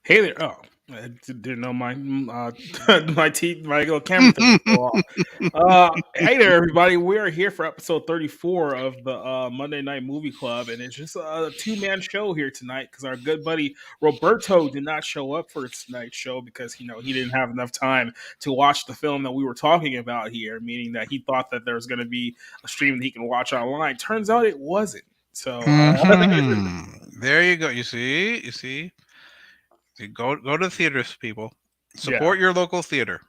Hey there. Oh, I didn't know my my little camera thing was still off. Hey there, everybody. We are here for episode 34 of the Monday Night Movie Club, and it's just a two-man show here tonight because our good buddy Roberto did not show up for tonight's show because he didn't have enough time to watch the film that we were talking about here, meaning that he thought that there was going to be a stream that he can watch online. Turns out it wasn't. So There you go. You see. Go to theaters, people. yeah. Support your local theater.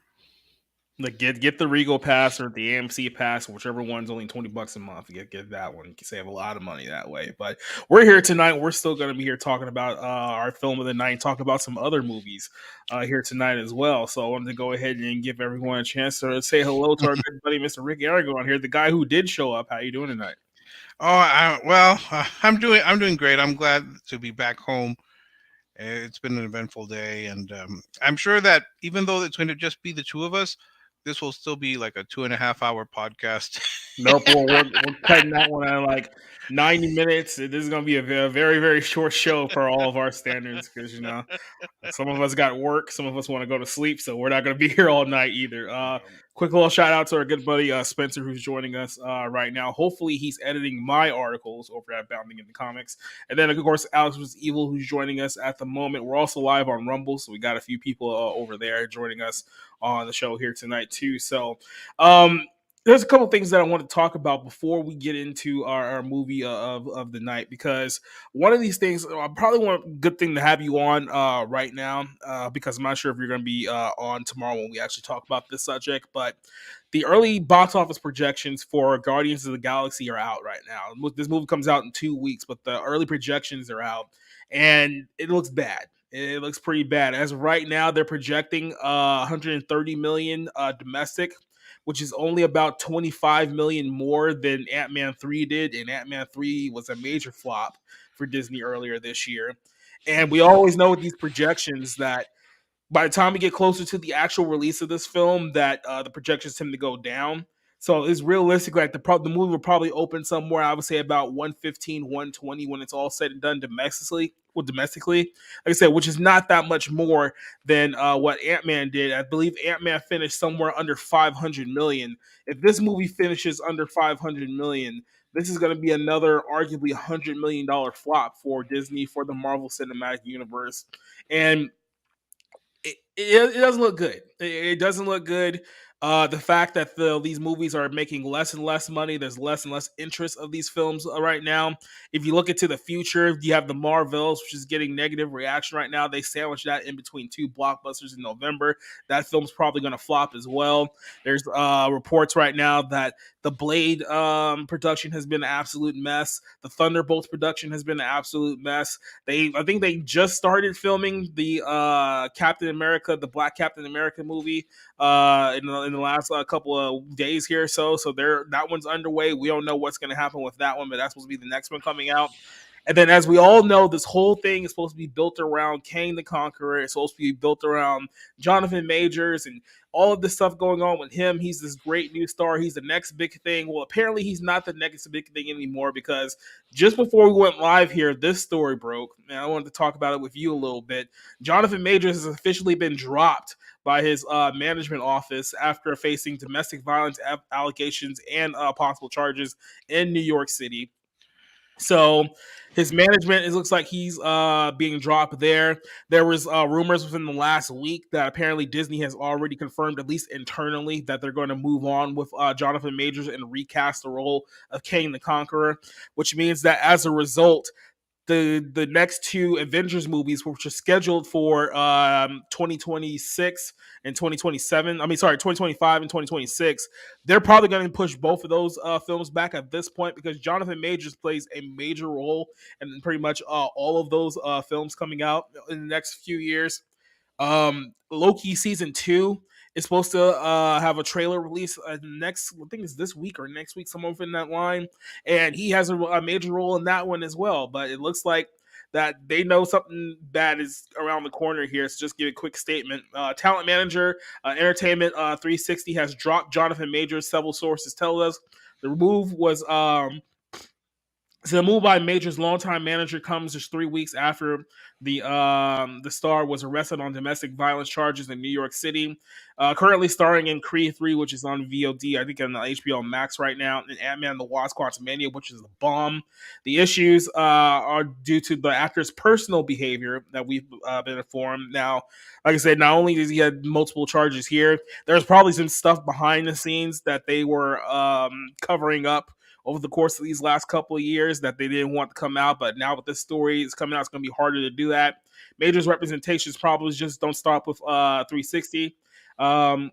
Like get the Regal pass or the AMC pass, whichever one's only $20 a month. Get that one. You can save a lot of money that way. But we're here tonight. We're still going to be here talking about our film of the night, talk about some other movies here tonight as well. So I wanted to go ahead and give everyone a chance to say hello to our good buddy Mr. Rick Aragon here, the guy who did show up. How you doing tonight? I'm doing great. I'm glad to be back home. It's been an eventful day, and I'm sure that even though it's going to just be the two of us, this will still be like a 2.5 hour podcast. Nope, we're cutting that one at like 90 minutes. This is going to be a very, very short show for all of our standards because, some of us got work, some of us want to go to sleep, so we're not going to be here all night either. Quick little shout out to our good buddy Spencer, who's joining us right now. Hopefully, he's editing my articles over at Bounding in the Comics, and then of course Alex was Evil, who's joining us at the moment. We're also live on Rumble, so we got a few people over there joining us on the show here tonight too. So, there's a couple things that I want to talk about before we get into our movie of the night because one of these things I probably want a good thing to have you on right now because I'm not sure if you're going to be on tomorrow when we actually talk about this subject, but the early box office projections for Guardians of the Galaxy are out right now. This movie comes out in 2 weeks, but the early projections are out and it looks bad. It looks pretty bad. As of right now, they're projecting 130 million domestic, which is only about 25 million more than Ant-Man 3 did, and Ant-Man 3 was a major flop for Disney earlier this year. And we always know with these projections that by the time we get closer to the actual release of this film, that the projections tend to go down. So it's realistic, like the movie will probably open somewhere, I would say about 115, 120 when it's all said and done domestically. Well, domestically, like I said, which is not that much more than what Ant-Man did. I believe Ant-Man finished somewhere under 500 million. If this movie finishes under 500 million, this is going to be another arguably $100 million flop for Disney, for the Marvel Cinematic Universe. And it doesn't look good. It doesn't look good. The fact that these movies are making less and less money, there's less and less interest of these films right now. If you look into the future, you have the Marvels, which is getting negative reaction right now. They sandwich that in between two blockbusters in November. That film's probably going to flop as well. There's reports right now that the Blade production has been an absolute mess. The Thunderbolts production has been an absolute mess. I think they just started filming the Captain America, the Black Captain America movie in the last couple of days here or so. So that one's underway. We don't know what's going to happen with that one, but that's supposed to be the next one coming out. And then, as we all know, this whole thing is supposed to be built around Kang the Conqueror. It's supposed to be built around Jonathan Majors and all of this stuff going on with him. He's this great new star. He's the next big thing. Well, apparently, he's not the next big thing anymore because just before we went live here, this story broke. And I wanted to talk about it with you a little bit. Jonathan Majors has officially been dropped by his management office after facing domestic violence allegations and possible charges in New York City. So his management, it looks like he's being dropped there. There was rumors within the last week that apparently Disney has already confirmed, at least internally, that they're going to move on with Jonathan Majors and recast the role of Kang the Conqueror, which means that as a result, the next two Avengers movies, which are scheduled for 2026 and 2027. I mean, sorry, 2025 and 2026. They're probably going to push both of those films back at this point because Jonathan Majors plays a major role in pretty much all of those films coming out in the next few years. Loki season 2 is supposed to have a trailer release next, I think it's this week or next week, somewhere within that line, and he has a major role in that one as well. But it looks like that they know something bad is around the corner here. So just give a quick statement. Talent manager, Entertainment 360 has dropped Jonathan Majors. Several sources tell us the move was So the move by Major's longtime manager comes just 3 weeks after the star was arrested on domestic violence charges in New York City. Currently starring in Creed 3, which is on VOD, I think on the HBO Max right now, and Ant-Man and the Wasp: Quantumania, which is the bomb. The issues are due to the actor's personal behavior that we've been informed. Now, like I said, not only does he have multiple charges here, there's probably some stuff behind the scenes that they were covering up over the course of these last couple of years that they didn't want to come out. But now with this story is coming out, it's going to be harder to do that. Major's representations probably just don't stop with 360. Um,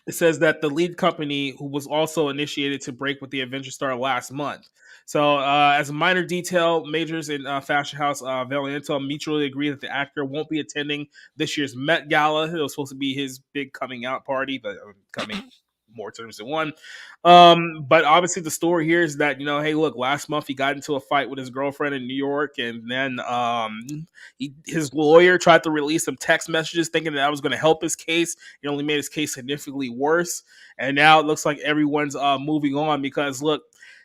it says that the lead company, who was also initiated to break with the Adventure Star last month. So, as a minor detail, Majors and fashion house Valianto mutually agree that the actor won't be attending this year's Met Gala. It was supposed to be his big coming out party, but coming more terms than one. But obviously, the story here is that, hey, look, last month he got into a fight with his girlfriend in New York, and then his lawyer tried to release some text messages thinking that was going to help his case. It only made his case significantly worse. And now it looks like everyone's moving on because, look,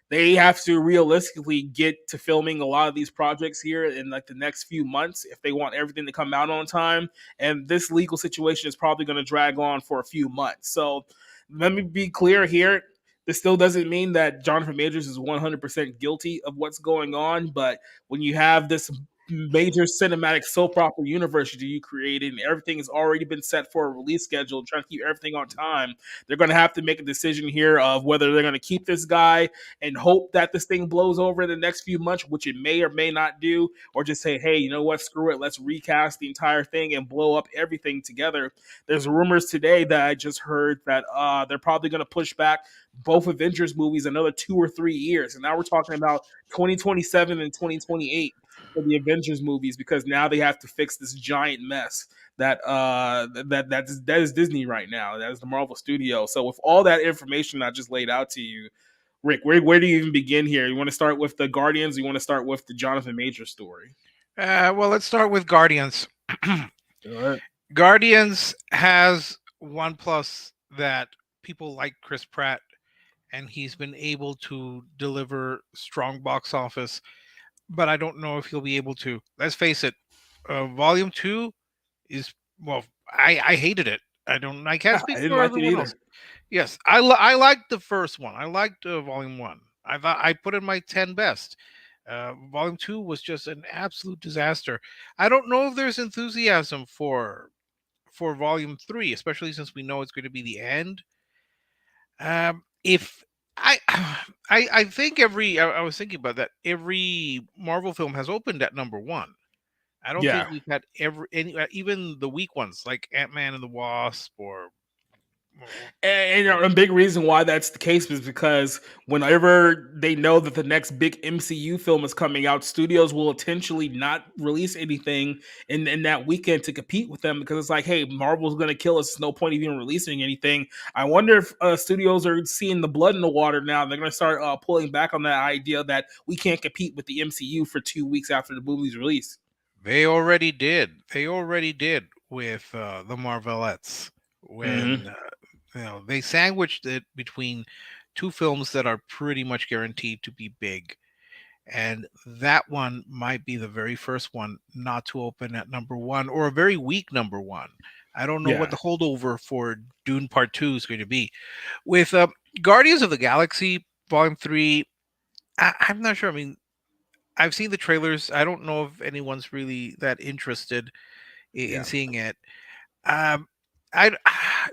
they have to realistically get to filming a lot of these projects here in like the next few months if they want everything to come out on time. And this legal situation is probably going to drag on for a few months. So let me be clear here. This still doesn't mean that Jonathan Majors is 100% guilty of what's going on. But when you have this major cinematic soap opera universe that you created and everything has already been set for a release schedule, trying to keep everything on time, they're going to have to make a decision here of whether they're going to keep this guy and hope that this thing blows over in the next few months, which it may or may not do, or just say, hey, you know what, screw it, let's recast the entire thing and blow up everything together. There's rumors today that I just heard that they're probably going to push back both Avengers movies another 2 or 3 years. And now we're talking about 2027 and 2028 for the Avengers movies because now they have to fix this giant mess that is Disney right now. That is the Marvel Studio. So with all that information I just laid out to you, Rick, where do you even begin here? You want to start with the Guardians? Or you want to start with the Jonathan Major story? Well, let's start with Guardians. All right. Guardians has one plus that people like Chris Pratt, and he's been able to deliver strong box office. But I don't know if he'll be able to. Let's face it, Volume 2 is, well, I hated it. I can't I speak didn't for like it everyone either. else. Yes, I liked the first one. I liked Volume 1. I thought I put in my 10 best. Volume 2 was just an absolute disaster. I don't know if there's enthusiasm for Volume 3, especially since we know it's going to be the end. If I, I think I was thinking about that. Every Marvel film has opened at number one. I don't Yeah. think we've had even the weak ones like Ant-Man and the Wasp or And a big reason why that's the case is because whenever they know that the next big MCU film is coming out, studios will intentionally not release anything in that weekend to compete with them because it's like, hey, Marvel's going to kill us. There's no point even releasing anything. I wonder if studios are seeing the blood in the water now. They're going to start pulling back on that idea that we can't compete with the MCU for 2 weeks after the movie's release. They already did. They already did with the Marvelettes when Mm-hmm. they sandwiched it between two films that are pretty much guaranteed to be big. And that one might be the very first one not to open at number one or a very weak number one. I don't know what Yeah. the holdover for Dune Part 2 is going to be. With Guardians of the Galaxy Volume 3, I'm not sure. I mean, I've seen the trailers. I don't know if anyone's really that interested in Yeah. seeing it. Um, I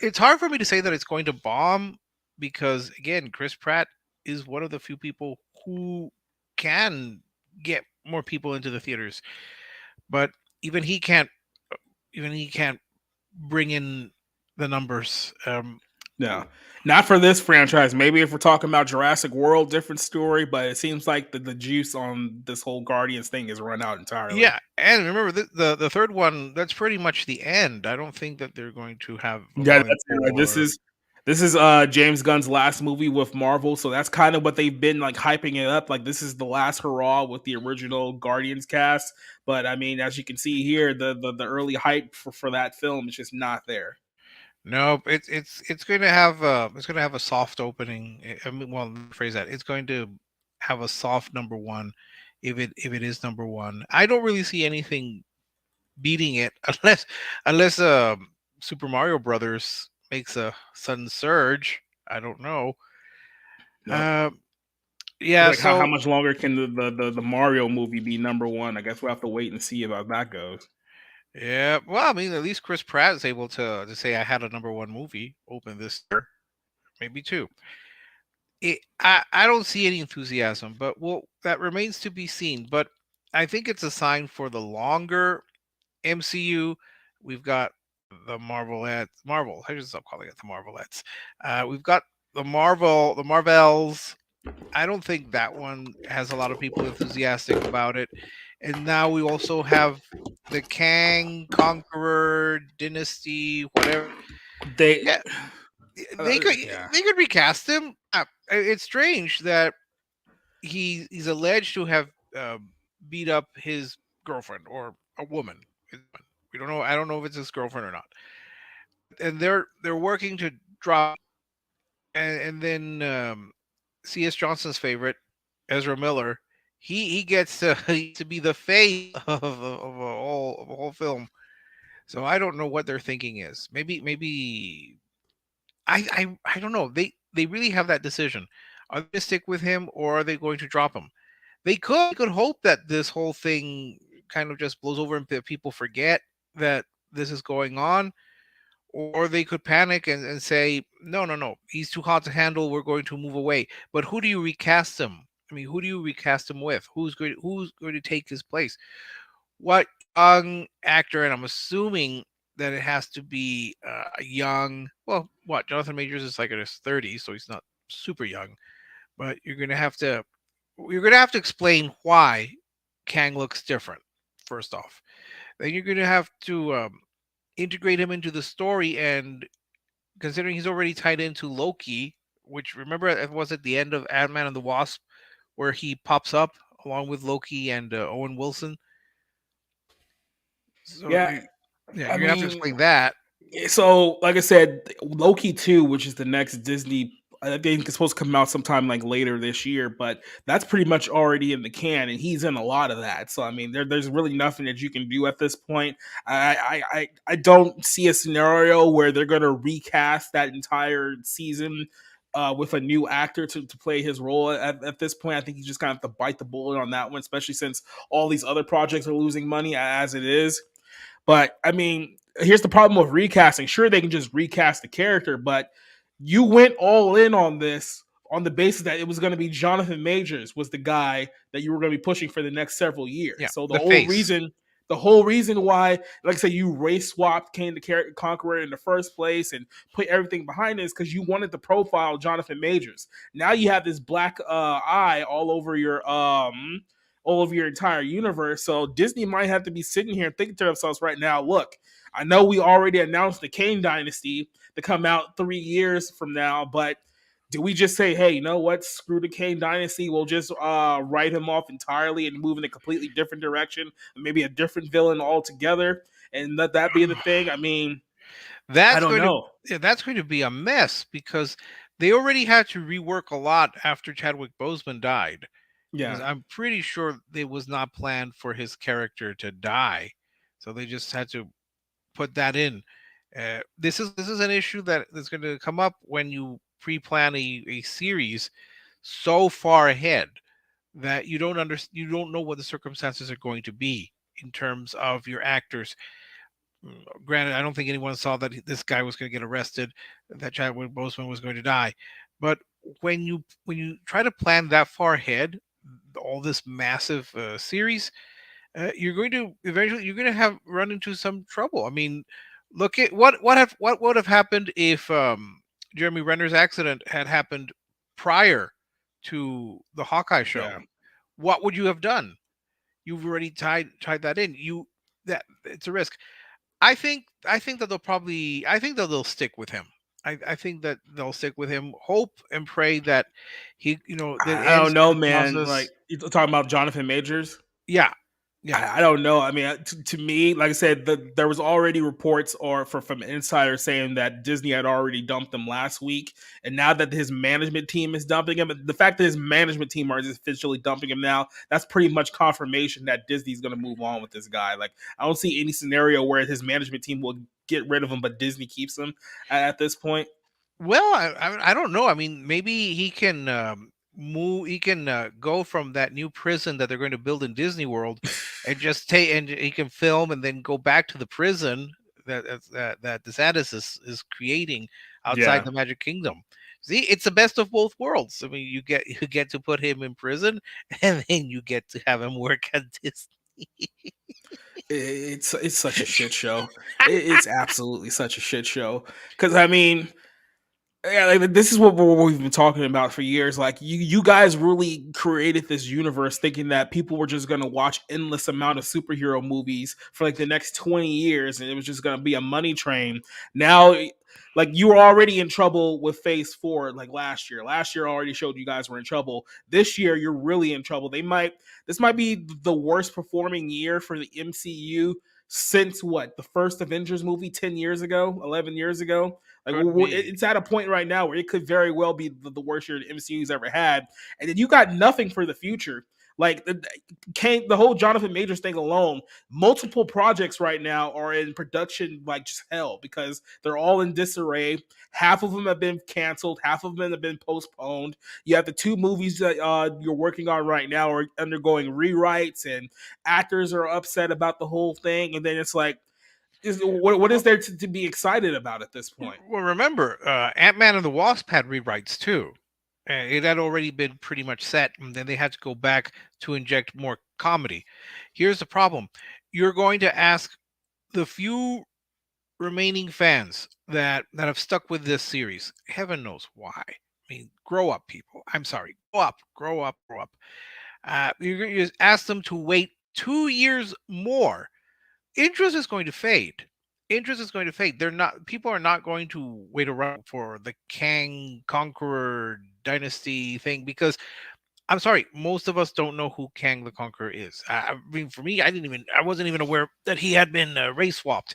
It's hard for me to say that it's going to bomb because again, Chris Pratt is one of the few people who can get more people into the theaters, but even he can't. Even he can't bring in the numbers. No, not for this franchise. Maybe if we're talking about Jurassic World, different story. But it seems like the juice on this whole Guardians thing is run out entirely. Yeah, and remember the third one. That's pretty much the end. I don't think that they're going to have a Yeah, volume that's it. Right. This four. is James Gunn's last movie with Marvel, so that's kind of what they've been like hyping it up. Like this is the last hurrah with the original Guardians cast. But I mean, as you can see here, the early hype for that film is just not there. No, it's going to have a soft opening. I mean, well, let me phrase that. It's going to have a soft number one if it is number one. I don't really see anything beating it unless Super Mario Brothers makes a sudden surge. I don't know. Yep. Uh, yeah, Like how so much longer can the Mario movie be number one? I guess we'll have to wait and see about that goes. yeah. Well, I mean, at least Chris Pratt is able to say I had a number one movie open this year, maybe two. I don't see any enthusiasm, but well, that remains to be seen. But I think it's a sign for the longer MCU. We've got the Marvel. I just stop calling it the Marvelettes. We've got the Marvels. I don't think that one has a lot of people enthusiastic about it. And now we also have the Kang Conqueror Dynasty, whatever. They, Yeah, they could yeah. they could recast him. It's strange that he's alleged to have beat up his girlfriend or a woman. We don't know. I don't know if it's his girlfriend or not. And they're working to drop. And then C.S. Johnson's favorite, Ezra Miller, he gets to to be the face of a whole film. So I don't know what their thinking is. Maybe I don't know. They really have that decision. Are they going to stick with him or are they going to drop him? They could hope that this whole thing kind of just blows over and people forget that this is going on, or they could panic and say, no, no, no, he's too hot to handle. We're going to move away. But who do you recast him? I mean, who do you recast him with? Who's going to take his place? What young actor? And I'm assuming that it has to be a young. Well, what Jonathan Majors is like in his 30s, so he's not super young. But you're gonna have to explain why Kang looks different. First off, then you're gonna have to integrate him into the story, and considering he's already tied into Loki, which remember it was at the end of Ant Man and the Wasp, where he pops up along with Loki and Owen Wilson. So Yeah, yeah, I you're gonna have to mean, explain that. so like I said, Loki 2, which is the next Disney, I think it's supposed to come out sometime like later this year, but that's pretty much already in the can, and he's in a lot of that. So I mean, there's really nothing that you can do at this point. I don't see a scenario where they're gonna recast that entire season. With a new actor to play his role at this point, I think you just kind of have to bite the bullet on that one, especially since all these other projects are losing money as it is. But I mean, here's the problem with recasting. Sure, they can just recast the character, but you went all in on this on the basis that it was going to be Jonathan Majors was the guy that you were going to be pushing for the next several Yeah, years. So the face. the whole reason why, like I said, you race swapped Kane the Conqueror in the first place and put everything behind it is because you wanted the profile of Jonathan Majors. Now you have this black eye all over your entire universe. So Disney might have to be sitting here and thinking to themselves right now, look, I know we already announced the Kane Dynasty to come out 3 years from now, but do we just say, hey, you know what? Screw the Kane Dynasty. We'll just write him off entirely and move in a completely different direction, maybe a different villain altogether, and let that be the thing. I mean, I That's don't going to know. yeah, that's going to be a mess because they already had to rework a lot after Chadwick Boseman died. Because Yeah. I'm pretty sure it was not planned for his character to die, so they just had to put that in. This is an issue that's going to come up when you pre-plan a series so far ahead that you don't know what the circumstances are going to be in terms of your actors. Granted, I don't think anyone saw that this guy was going to get arrested, that Chadwick Boseman was going to die. But when you try to plan that far ahead, all this massive series, you're going to have run into some trouble. I mean, look at what would have happened if Jeremy Renner's accident had happened prior to the Hawkeye show. Yeah. What would you have done? You've already tied that in. That it's a risk. I think that they'll stick with him. I think that they'll stick with him. Hope and pray that that I don't ends know, the man. process. Like, you're talking about Jonathan Majors. Yeah, Yeah. I don't know. I mean, to me, like I said, there was already reports from insiders saying that Disney had already dumped him last week, and now that his management team is dumping him, the fact that his management team are officially dumping him now, that's pretty much confirmation that Disney's going to move on with this guy. Like, I don't see any scenario where his management team will get rid of him, but Disney keeps him at this point. Well, I don't know. I mean, maybe he can move. He can go from that new prison that they're going to build in Disney World, and just take and he can film and then go back to the prison that DeSantis is creating outside Yeah. the Magic Kingdom. See, it's the best of both worlds. I mean, you get to put him in prison, and then you get to have him work at Disney. It's such a shit show. It's absolutely such a shit show. Because I mean, yeah, like this is what we've been talking about for years. Like you guys really created this universe thinking that people were just gonna watch endless amount of superhero movies for like the next 20 years, and it was just gonna be a money train. Now, like you were already in trouble with Phase Four, like last year. Last year already showed you guys were in trouble. This year you're really in trouble. This might be the worst performing year for the MCU since what, the first Avengers movie 10 years ago, 11 years ago. Like Could be. it's at a point right now where it could very well be the worst year the MCU's ever had, and then you got nothing for the future. Like the whole Jonathan Majors thing alone, multiple projects right now are in production like just hell because they're all in disarray. Half of them have been canceled, half of them have been postponed. You have the two movies that you're working on right now are undergoing rewrites, and actors are upset about the whole thing. And then it's like, what is Well, there to be excited about at this point? well, remember, Ant-Man and the Wasp had rewrites too. It had already been pretty much set, and then they had to go back to inject more comedy. Here's the problem: you're going to ask the few remaining fans that have stuck with this series. Heaven knows why. I mean, grow up, people. I'm sorry, grow up, grow up, grow up. You just ask them to wait 2 years more. Interest is going to fade. Interest is going to fade. They're not. People are not going to wait around for the Kang Conqueror dynasty thing because I'm sorry, most of us don't know who Kang the Conqueror is. I mean, for me, I wasn't even aware that he had been race swapped.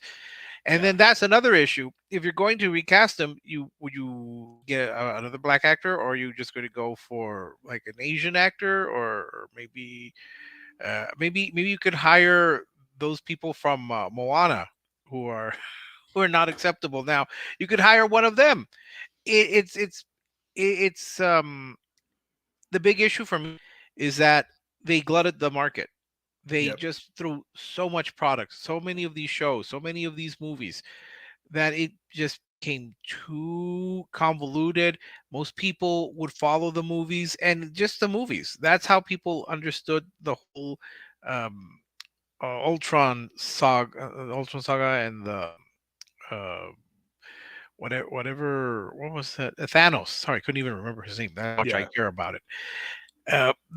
And Yeah. then that's another issue. If you're going to recast him, would you get another black actor, or are you just going to go for like an Asian actor, or maybe you could hire those people from Moana who are who are not acceptable now. You could hire one of them. It's the big issue for me is that they glutted the market. They Yep. just threw so much product, so many of these shows, so many of these movies that it just came too convoluted. Most people would follow the movies and just the movies. That's how people understood the whole um, Ultron saga, and the uh, what was that? Thanos. Sorry, I couldn't even remember his name. That much I Yeah. care about it.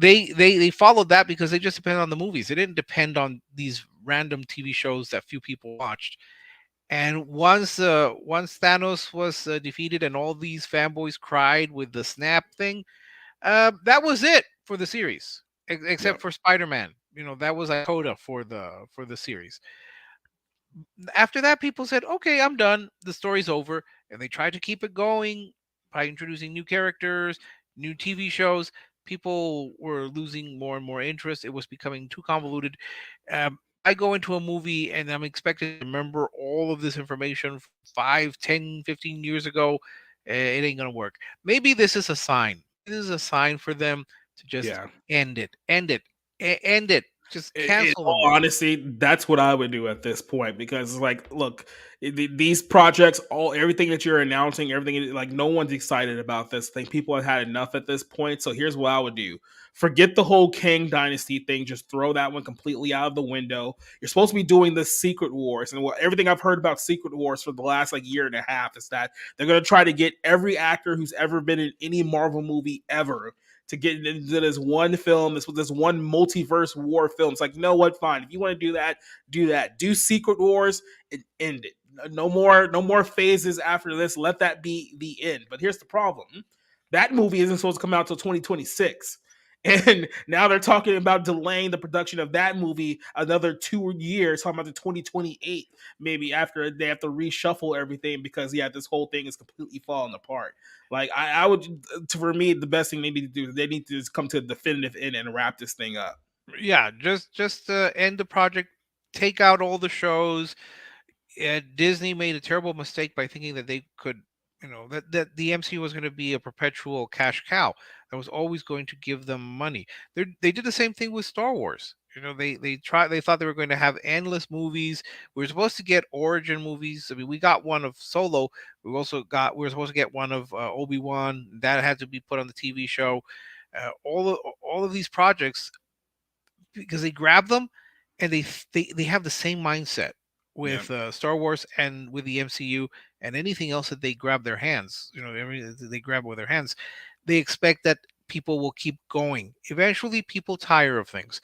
They followed that because they just depended on the movies. They didn't depend on these random TV shows that few people watched. And once Thanos was defeated and all these fanboys cried with the snap thing, that was it for the series, except Yep. for Spider-Man. That was a coda for the series. After that, people said, "Okay, I'm done. The story's over." And they tried to keep it going by introducing new characters, new TV shows. People were losing more and more interest. It was becoming too convoluted. I go into a movie and I'm expected to remember all of this information from 5, 10, 15 years ago. It ain't gonna work. Maybe this is a sign. This is a sign for them to just Yeah. end it. Just In cancel the all movie. honesty, that's what I would do at this point because, like, look, these projects, everything that you're announcing, everything, like, no one's excited about this thing. People have had enough at this point. So here's what I would do: forget the whole King Dynasty thing. Just throw that one completely out of the window. You're supposed to be doing the Secret Wars, and everything I've heard about Secret Wars for the last like year and a half is that they're going to try to get every actor who's ever been in any Marvel movie ever to get into this one film, this one multiverse war film. It's like, you know what? Fine. If you want to do that, do that. Do Secret Wars and end it. No more phases after this. Let that be the end. But here's the problem: that movie isn't supposed to come out till 2026. And now they're talking about delaying the production of that movie another 2 years, talking about the 2028, maybe after they have to reshuffle everything because yeah, this whole thing is completely falling apart. Like I would, for me, the best thing they need to do, they need to just come to a definitive end and wrap this thing up. Yeah, just end the project, take out all the shows. Disney made a terrible mistake by thinking that they could, that the MCU was going to be a perpetual cash cow that was always going to give them money. They did the same thing with Star Wars. They thought they were going to have endless movies. We were supposed to get origin movies. I mean, we got one of Solo. We were supposed to get one of Obi-Wan. That had to be put on the TV show. All of these projects, because they grab them and they have the same mindset Yeah. with Star Wars and with the MCU and anything else that they grab their hands. They grab with their hands. They expect that people will keep going. Eventually, people tire of things.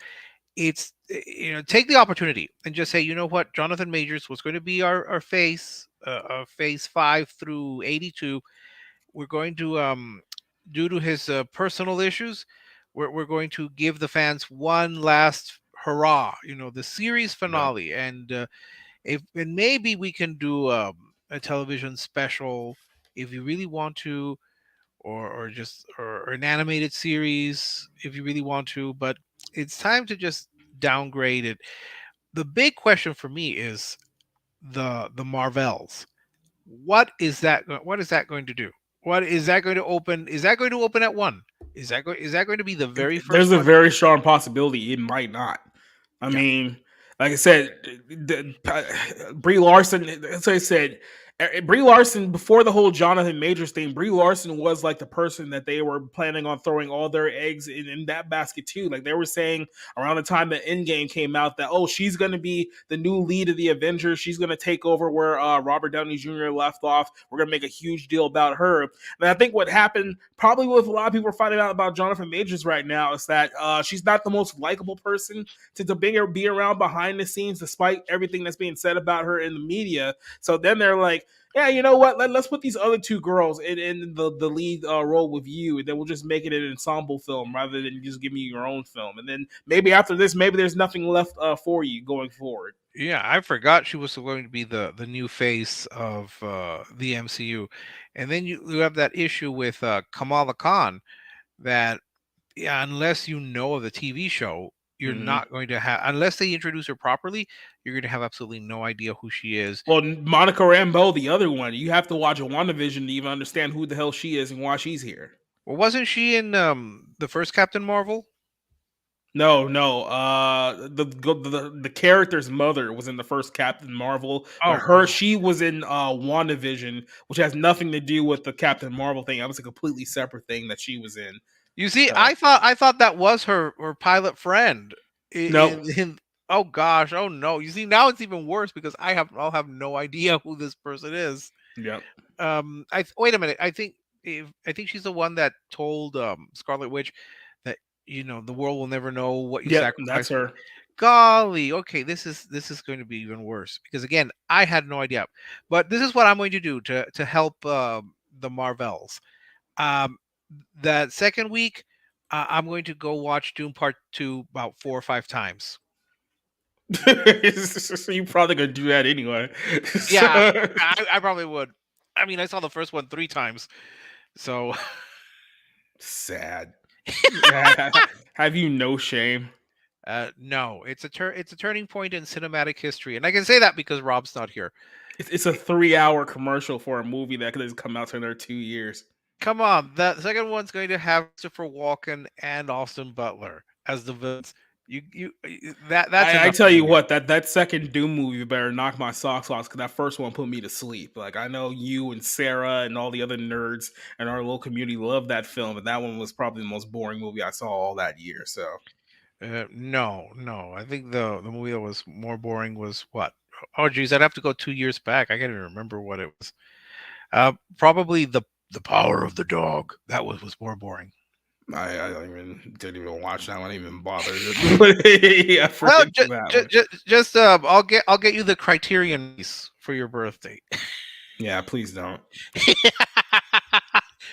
Take the opportunity and just say, you know what, Jonathan Majors was going to be our face, phase 5 through 82. We're going to due to his personal issues, we're going to give the fans one last hurrah, the series Yeah. finale. And maybe we can do a television special if you really want to, or an animated series if you really want to, but it's time to just downgrade it. The big question for me is the Marvels. What is that going to do? What is that going to open? Is that going to open at 1? Is that going to be the very first There's a one? very strong possibility it might not. I Yeah. mean, like I said, Brie Larson. As I said, Brie Larson before the whole Jonathan Majors thing. Brie Larson was like the person that they were planning on throwing all their eggs in that basket too. Like they were saying around the time that Endgame came out that she's going to be the new lead of the Avengers. She's going to take over where Robert Downey Jr. left off. We're going to make a huge deal about her. And I think what happened, probably with a lot of people are finding out about Jonathan Majors right now, is that she's not the most likable person to be around behind the scenes, despite everything that's being said about her in the media. So then they're like, yeah, you know what? Let's put these other two girls in the lead role with you, and then we'll just make it an ensemble film rather than just give me your own film. And then maybe after this, maybe there's nothing left for you going forward. Yeah, I forgot she was going to be the new face of the MCU, and then you have that issue with Kamala Khan that, yeah, unless you know of the TV show, you're Mm-hmm. not going to have, unless they introduce her properly, you're going to have absolutely no idea who she is. Well, Monica Rambeau, the other one, you have to watch a WandaVision to even understand who the hell she is and why she's here. Well, wasn't she in the first Captain Marvel? No, no. The character's mother was in the first Captain Marvel, but Oh God. she was in WandaVision, which has nothing to do with the Captain Marvel thing. That was a completely separate thing that she was in. You see, So I thought that was her pilot friend. no, Oh gosh, oh no. You see, now it's even worse because I'll have no idea who this person is. yep, Wait a minute. I think she's the one that told Scarlet Witch that, the world will never know what you yep, that's sacrificed for. her. Golly, okay, this is going to be even worse because again, I had no idea. But this is what I'm going to do to help the Marvels. Um, that second week, I'm going to go watch Doom Part 2 about 4 or 5 times. So you probably gonna do that anyway. Yeah, So, I probably would. I mean, I saw the first one 3 times, so sad. Have you no shame? no, it's a turning point in cinematic history, and I can say that because Rob's not here. It's a 3 hour commercial for a movie that could have come out in another 2 years. Come on, the second one's going to have Christopher Walken and Austin Butler as the villains. That's I enough tell for you me. what, that second Doom movie better knock my socks off because that first one put me to sleep. Like I know you and Sarah and all the other nerds in our little community love that film, but that one was probably the most boring movie I saw all that year. So No, no. I think the movie that was more boring was what? Oh, geez, I'd have to go 2 years back. I can't even remember what it was. Probably the Power of the Dog. That was more boring. I didn't even watch that one. I didn't even bother to put any effort Well, into that one. just I'll get you the Criterion piece for your birthday. Yeah, please don't.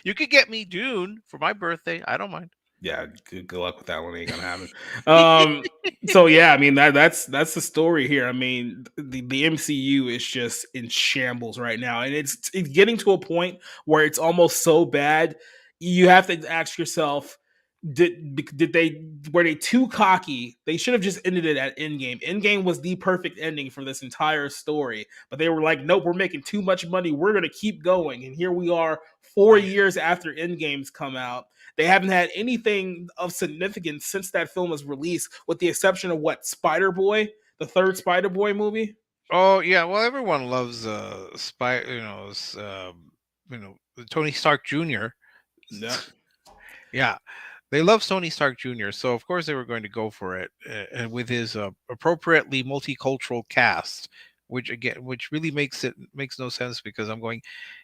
You could get me Dune for my birthday. I don't mind. Yeah, good luck with that one. Ain't gonna happen. Um, so yeah, I mean that's the story here. I mean, the MCU is just in shambles right now, and it's getting to a point where it's almost so bad you have to ask yourself, did they were they too cocky? They should have just ended it at Endgame. Endgame was the perfect ending for this entire story, but they were like, nope, we're making too much money. We're gonna keep going, and here we are, 4 years after Endgame's come out. They haven't had anything of significance since that film was released, with the exception of what, Spider Boy, the third Spider Boy movie. Oh yeah, well everyone loves Tony Stark Jr. Yep. Yeah, they love Tony Stark Jr. So of course they were going to go for it, and with his appropriately multicultural cast, which really makes no sense because I'm going,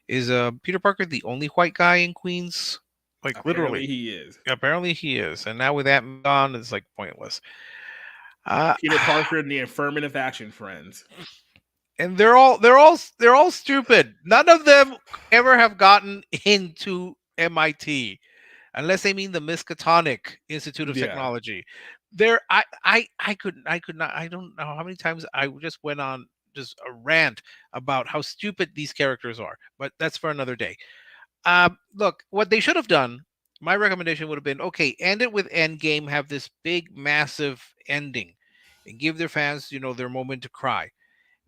is Peter Parker the only white guy in Queens? Like Apparently literally, he is. apparently he is, and now with that on, it's like pointless. Uh, Peter Parker and the Affirmative Action Friends. and they're all stupid. None of them ever have gotten into MIT unless they mean the Miskatonic Institute of Yeah. Technology. I could not, I don't know how many times I just went on just a rant about how stupid these characters are, but that's for another day. Look, what they should have done, my recommendation would have been, okay, end it with Endgame, have this big massive ending and give their fans, their moment to cry.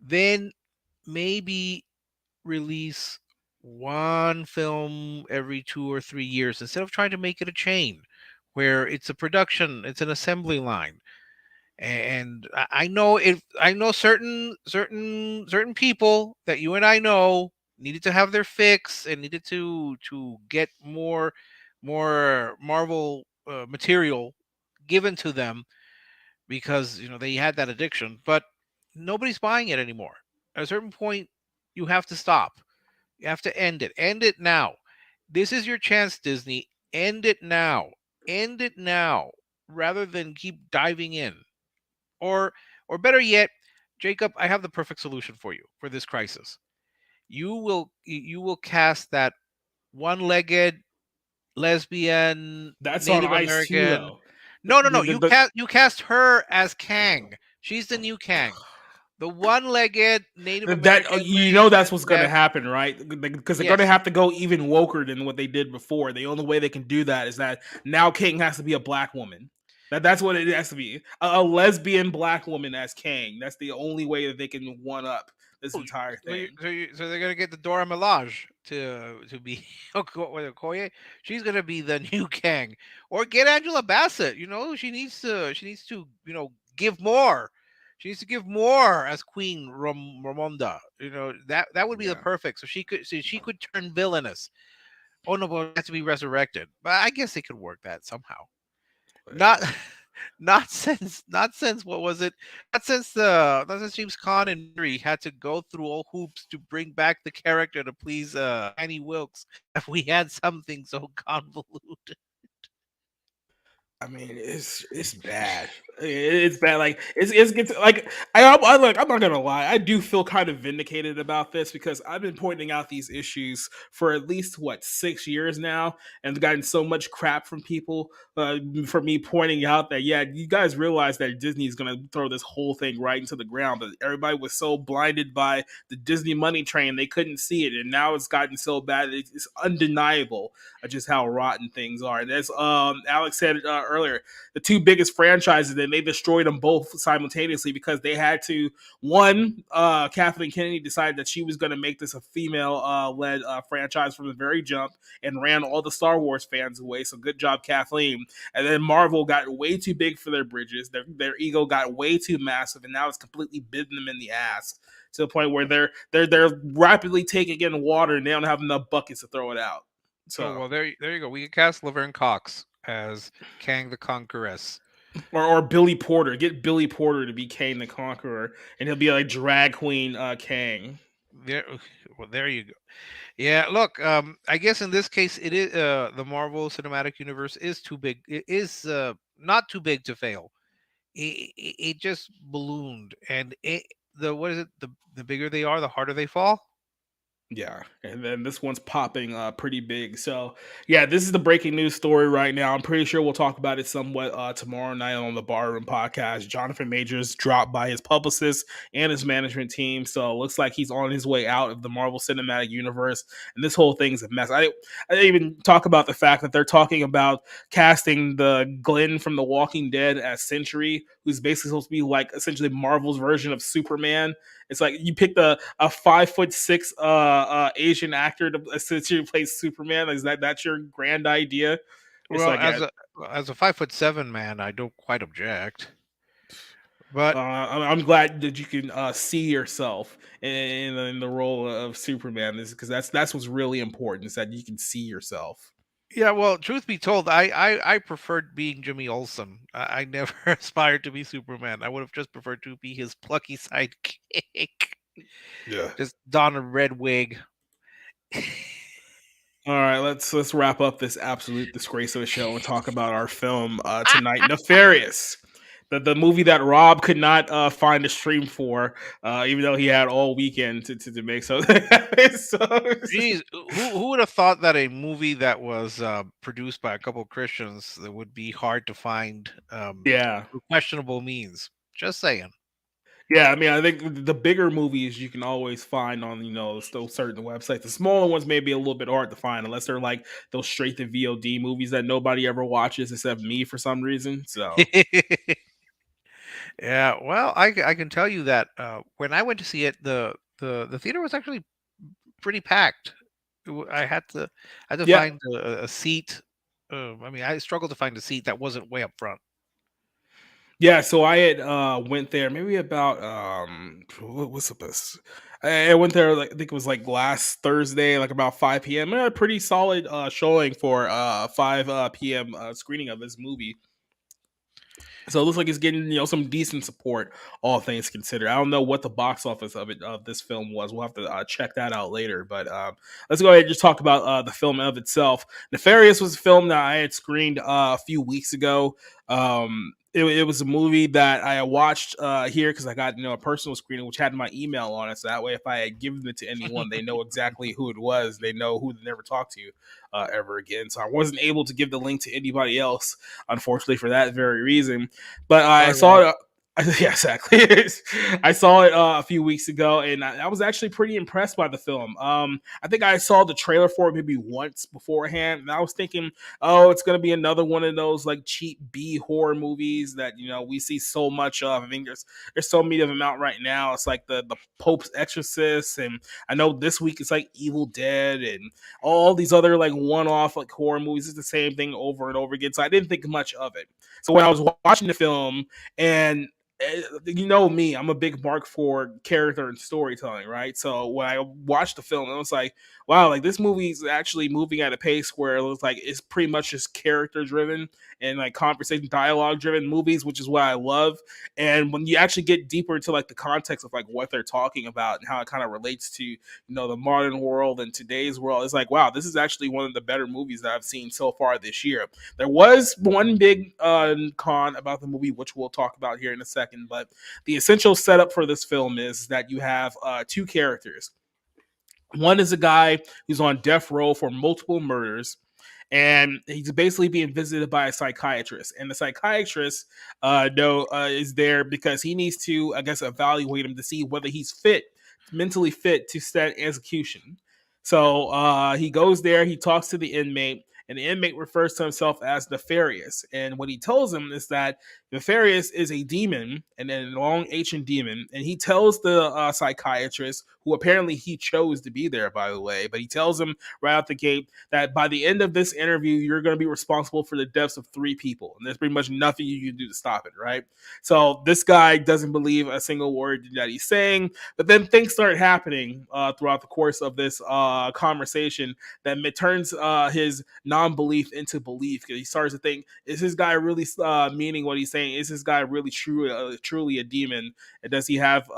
Then maybe release one film every 2 or 3 years instead of trying to make it a chain where it's a production, it's an assembly line. And I know, if I know certain people that you and I know needed to have their fix and needed to get more Marvel material given to them because they had that addiction, but nobody's buying it anymore. At a certain point, you have to stop. You have to end it. End it now. This is your chance, Disney. End it now. End it now, rather than keep diving in. Or better yet, Jacob, I have the perfect solution for you for this crisis. You will cast that one-legged lesbian That's on Native ice too, American. though. No, no, no. The, You the, cast her as Kang. She's the new Kang, the one-legged Native that American you know wearing that's what's going to that. happen, right? Because they're going to Yes. have to go even woker than what they did before. The only way they can do that is that now King has to be a black woman. That's what it has to be. A lesbian black woman as Kang. That's the only way that they can one up this Oh, entire thing. so they're gonna get the Dora Milaje to be Okoye. She's gonna be the new Kang, or get Angela Bassett. She needs to give more. She needs to give more as Queen Ramonda. That would be the Yeah. perfect. So she could turn villainous. Oh no, but it has to be resurrected. But I guess they could work that somehow. Not not since what was it? Not since James Caan and Mary had to go through all hoops to bring back the character to please Annie Wilkes. If we had something so convoluted. I mean, it's bad. It's bad. Like it's gets like I like. I'm not gonna lie. I do feel kind of vindicated about this because I've been pointing out these issues for at least what 6 years now, and gotten so much crap from people for me pointing out that yeah, you guys realize that Disney is gonna throw this whole thing right into the ground, but everybody was so blinded by the Disney money train they couldn't see it, and now it's gotten so bad it's undeniable just how rotten things are. And as Alex said earlier, the two biggest franchises, and they destroyed them both simultaneously because they had to. One, Kathleen Kennedy decided that she was going to make this a female led franchise from the very jump and ran all the Star Wars fans away. So good job, Kathleen. And then Marvel got way too big for their bridges. Their ego got way too massive, and now it's completely bitten them in the ass to the point where they're rapidly taking in water and they don't have enough buckets to throw it out. Oh So well, there you go. We could cast Laverne Cox as Kang the Conqueress. or Billy Porter. Get Billy Porter to be Kang the Conqueror, and he'll be like drag queen Kang. There, well, there you go. Yeah, look, I guess in this case, it is the Marvel Cinematic Universe is too big. It is not too big to fail. It just ballooned, and the what is it? The bigger they are, the harder they fall. Yeah, and then this one's popping pretty big. So yeah, this is the breaking news story right now. I'm pretty sure we'll talk about it somewhat tomorrow night on the Barroom podcast. Jonathan Majors dropped by his publicist and his management team, so it looks like he's on his way out of the Marvel Cinematic Universe. And this whole thing's a mess. I didn't even talk about the fact that they're talking about casting the Glenn from The Walking Dead as Sentry, who's basically supposed to be like essentially Marvel's version of Superman. It's like you picked a 5'6" Asian actor to essentially play Superman. Is that's your grand idea? It's Well, like yeah, as a 5'7" man, I don't quite object. But I'm glad that you can see yourself in the role of Superman. This because that's what's really important is that you can see yourself. yeah, well, truth be told, I preferred being Jimmy Olsen. I never aspired to be Superman. I would have just preferred to be his plucky sidekick. Yeah. Just don a red wig. All right, let's wrap up this absolute disgrace of a show and talk about our film tonight, Nefarious. The movie that Rob could not find a stream for, even though he had all weekend to make so. Jeez, who would have thought that a movie that was produced by a couple of Christians that would be hard to find Yeah, through questionable means? Just saying. yeah. I mean, I think the bigger movies you can always find on those certain websites. The smaller ones may be a little bit hard to find unless they're like those straight to VOD movies that nobody ever watches except me for some reason. So Yeah, well, I can tell you that when I went to see it, the theater was actually pretty packed. I had to yeah, find a seat. I mean, I struggled to find a seat that wasn't way up front. yeah, so I had went there maybe about what's the best? I went there like I think it was like last Thursday, like about 5 p.m. A pretty solid showing for 5 p.m. Screening of this movie. So it looks like it's getting some decent support, all things considered. I don't know what the box office of this film was. We'll have to check that out later. But let's go ahead and just talk about the film of itself. Nefarious was a film that I had screened a few weeks ago. It was a movie that I watched here because I got a personal screening which had my email on it. So that way, if I had given it to anyone, they know exactly who it was. They know who to never talk to ever again. So I wasn't able to give the link to anybody else, unfortunately, for that very reason. But I Sorry, saw Rob. it. Yeah, exactly. I saw it a few weeks ago, and I was actually pretty impressed by the film. I think I saw the trailer for it maybe once beforehand, and I was thinking, oh, it's gonna be another one of those like cheap B horror movies that we see so much of. I mean, there's so many of them out right now. It's like the Pope's Exorcist, and I know this week it's like Evil Dead, and all these other like one-off like horror movies. It's the same thing over and over again. So I didn't think much of it. So when I was watching the film, and me, I'm a big mark for character and storytelling, right? So when I watched the film, it was like, wow, like this movie is actually moving at a pace where it looks like it's pretty much just character driven and like conversation dialogue driven movies, which is what I love. And when you actually get deeper into like the context of like what they're talking about and how it kind of relates to the modern world and today's world, it's like, wow, this is actually one of the better movies that I've seen so far this year. There was one big con about the movie, which we'll talk about here in a second, but the essential setup for this film is that you have two characters. One is a guy who's on death row for multiple murders, and he's basically being visited by a psychiatrist. And the psychiatrist, is there because he needs to, I guess, evaluate him to see whether he's mentally fit to stand execution. So he goes there, he talks to the inmate, and the inmate refers to himself as Nefarious. And what he tells him is that Nefarious is a demon, and a long ancient demon. And he tells the psychiatrist, who apparently he chose to be there, by the way, but he tells him right out the gate that by the end of this interview, you're going to be responsible for the deaths of 3 people. And there's pretty much nothing you can do to stop it, right? So this guy doesn't believe a single word that he's saying. But then things start happening throughout the course of this conversation that turns his non-belief into belief. Because he starts to think, is this guy really meaning what he's saying? Is this guy really truly a demon? And does he have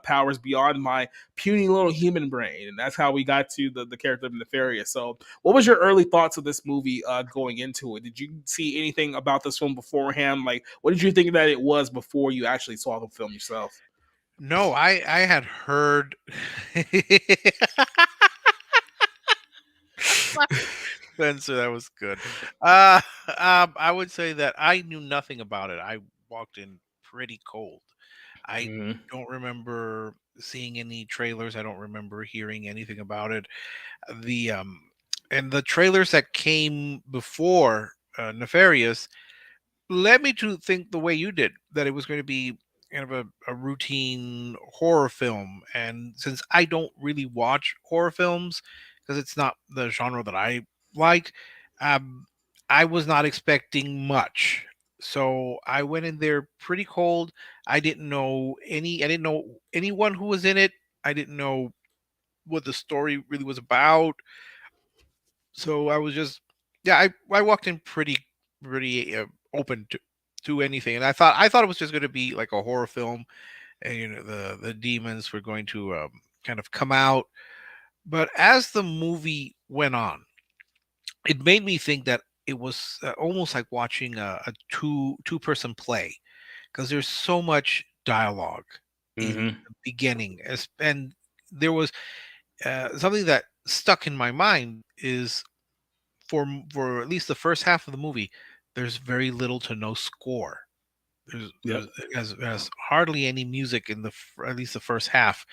powers beyond my puny little human brain? And that's how we got to the character of Nefarious. So what was your early thoughts of this movie going into it? Did you see anything about this film beforehand? Like, what did you think that it was before you actually saw the film yourself? No, I had heard Spencer, that was good. I would say that I knew nothing about it. I walked in pretty cold. I Mhm. don't remember seeing any trailers. I don't remember hearing anything about it. The and the trailers that came before Nefarious led me to think the way you did, that it was going to be kind of a routine horror film. And since I don't really watch horror films because it's not the genre that I like, um, I was not expecting much. So I went in there pretty cold. I didn't know anyone who was in it. I didn't know what the story really was about. So I was just, yeah, I walked in pretty open to anything, and I thought it was just going to be like a horror film, and the demons were going to kind of come out. But as the movie went on, it made me think that it was almost like watching a two person play, because there's so much dialogue in Mhm. the beginning, and there was something that stuck in my mind is for at least the first half of the movie, there's very little to no score. There's Yep. it has hardly any music in at least the first half.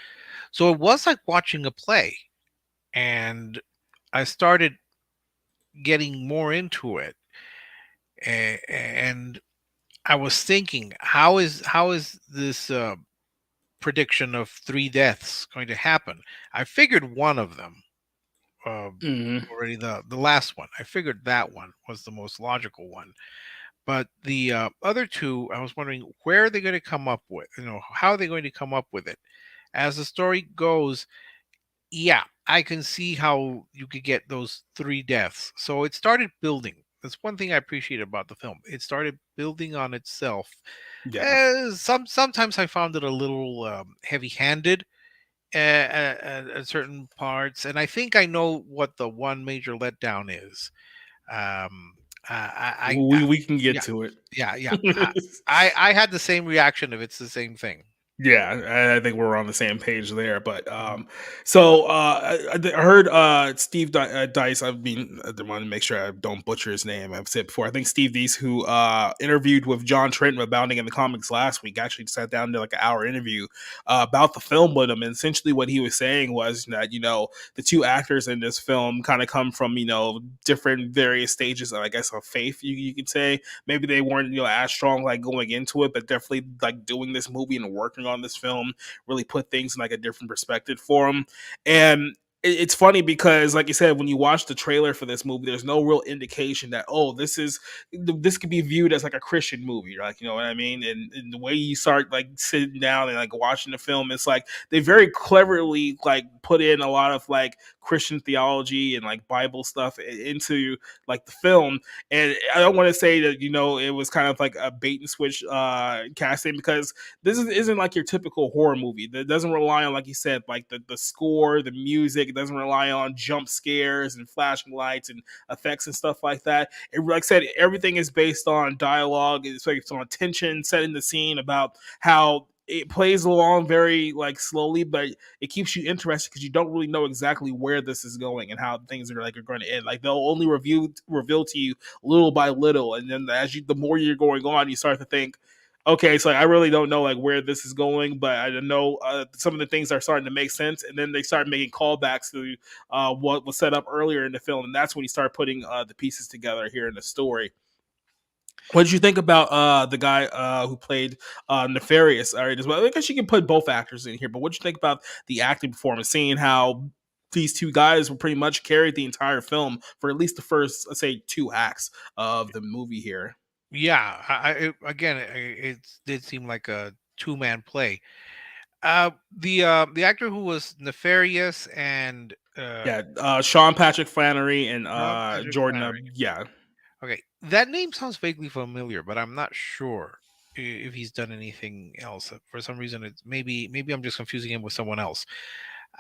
So it was like watching a play, and I started getting more into it, and I was thinking, how is this prediction of three deaths going to happen? I figured one of them uh, Mhm. already. The last one, I figured that one was the most logical one. But the other two, I was wondering where are they going to come up with, how are they going to come up with it? As the story goes, yeah, I can see how you could get those three deaths. So it started building. That's one thing I appreciate about the film. It started building on itself. Yeah. Sometimes I found it a little heavy-handed at certain parts, and I think I know what the one major letdown is. Um, We can get yeah, to it. yeah. I had the same reaction if it's the same thing. Yeah, I think we're on the same page there. But Mhm. I heard Steve Dice. I mean, I want to make sure I don't butcher his name. I've said before. I think Steve Deace, who interviewed with John Trenton of Bounding in the Comics last week, actually sat down to like an hour interview about the film with him. And essentially, what he was saying was that the two actors in this film kind of come from different various stages of, I guess, of faith. You could say maybe they weren't as strong like going into it, but definitely like doing this movie and working on this film really put things in like a different perspective for them. And it's funny because, like you said, when you watch the trailer for this movie, there's no real indication that this could be viewed as like a Christian movie, like, you know what I mean? And the way you start like sitting down and like watching the film, it's like they very cleverly like put in a lot of like Christian theology and like Bible stuff into like the film. And I don't want to say that it was kind of like a bait and switch casting, because isn't like your typical horror movie that doesn't rely on, like you said, like the score, the music. It doesn't rely on jump scares and flashing lights and effects and stuff like that. It, like I said, everything is based on dialogue. It's based on tension, setting the scene about how it plays along very like slowly, but it keeps you interested because you don't really know exactly where this is going and how things are going to end. Like they'll only reveal to you little by little, and then the more you're going on, you start to think, okay, so like, I really don't know like where this is going, but I know some of the things are starting to make sense, and then they start making callbacks to what was set up earlier in the film, and that's when you start putting the pieces together here in the story. What did you think about the guy who played Nefarious? All right, as well. I guess you can put both actors in here, but what did you think about the acting performance? Seeing how these two guys were pretty much carried the entire film for at least the first, let's say, two acts of the movie here. Yeah, again, it did seem like a two-man play. The actor who was Nefarious and Yeah, Sean Patrick Flannery and John Patrick Jordan. Flannery. Yeah, Okay, that name sounds vaguely familiar, but I'm not sure if he's done anything else. For some reason, it's maybe I'm just confusing him with someone else.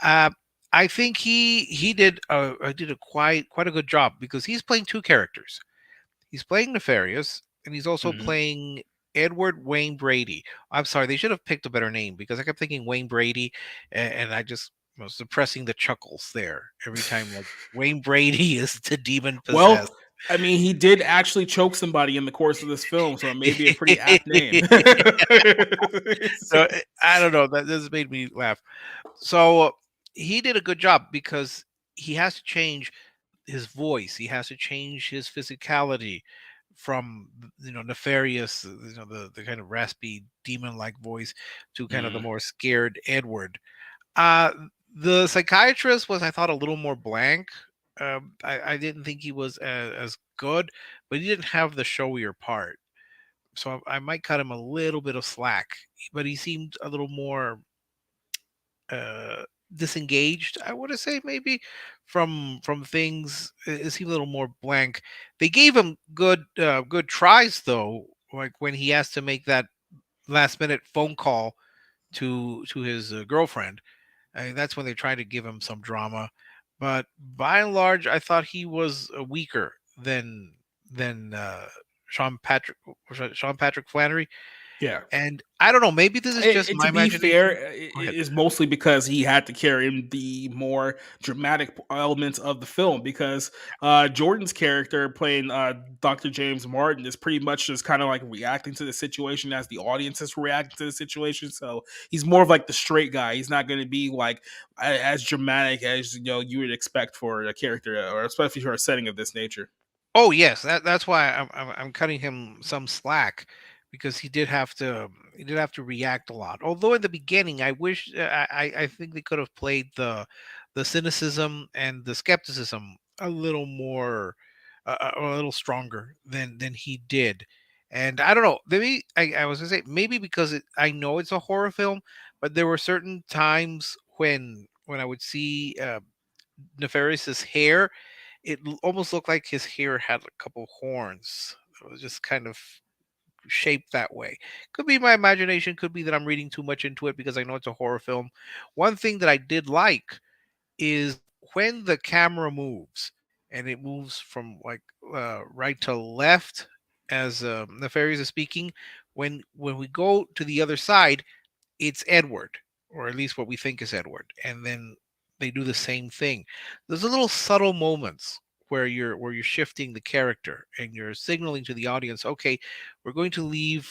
Uh, I think he did a quite a good job because he's playing two characters. He's playing Nefarious, and he's also hmm playing Edward Wayne Brady. I'm sorry, they should have picked a better name because I kept thinking Wayne Brady, and I just suppressing the chuckles there every time like Wayne Brady is the demon Well, possessed. I mean, he did actually choke somebody in the course of this film, so it may be a pretty apt name. So I don't know. That this made me laugh. So he did a good job because he has to change his voice. He has to change his physicality from nefarious, the kind of raspy demon-like voice to kind of the Mm, more scared Edward. Uh, the psychiatrist was, I thought, a little more blank. I didn't think he was as good, but he didn't have the showier part. So I might cut him a little bit of slack. But he seemed a little more uh, disengaged. I want to say maybe from things. It seemed a little more blank. They gave him good tries though. Like when he has to make that last minute phone call to his girlfriend. That's when they tried to give him some drama. But by and large, I thought he was weaker than Sean Patrick Flannery. yeah. And I don't know, maybe this is just To my be fair, imagination. Go ahead. is mostly because he had to carry in the more dramatic elements of the film. Because Jordan's character playing Dr. James Martin is pretty much just kind of like reacting to the situation as the audience is reacting to the situation. So he's more of like the straight guy. He's not going to be like as dramatic as you would expect for a character, or especially for a setting of this nature. Oh yes, that's why I'm cutting him some slack because he did have to react a lot. Although in the beginning, I wish I think they could have played the cynicism and the skepticism a little more, a little stronger than he did. And I don't know, maybe I was gonna say maybe because I know it's a horror film, but there were certain times when I would see Nefarious's hair, almost looked like his hair had a couple horns. It was just kind of shaped that way. Could be my imagination, could be that I'm reading too much into it because I know it's a horror film. One thing that I did like is when the camera moves and it moves from like right to left as Nefarious is speaking. When we go to the other side, it's Edward, or at least what we think is Edward, and then they do the same thing. There's a little subtle moments where you're shifting the character and you're signaling to the audience, okay, we're going to leave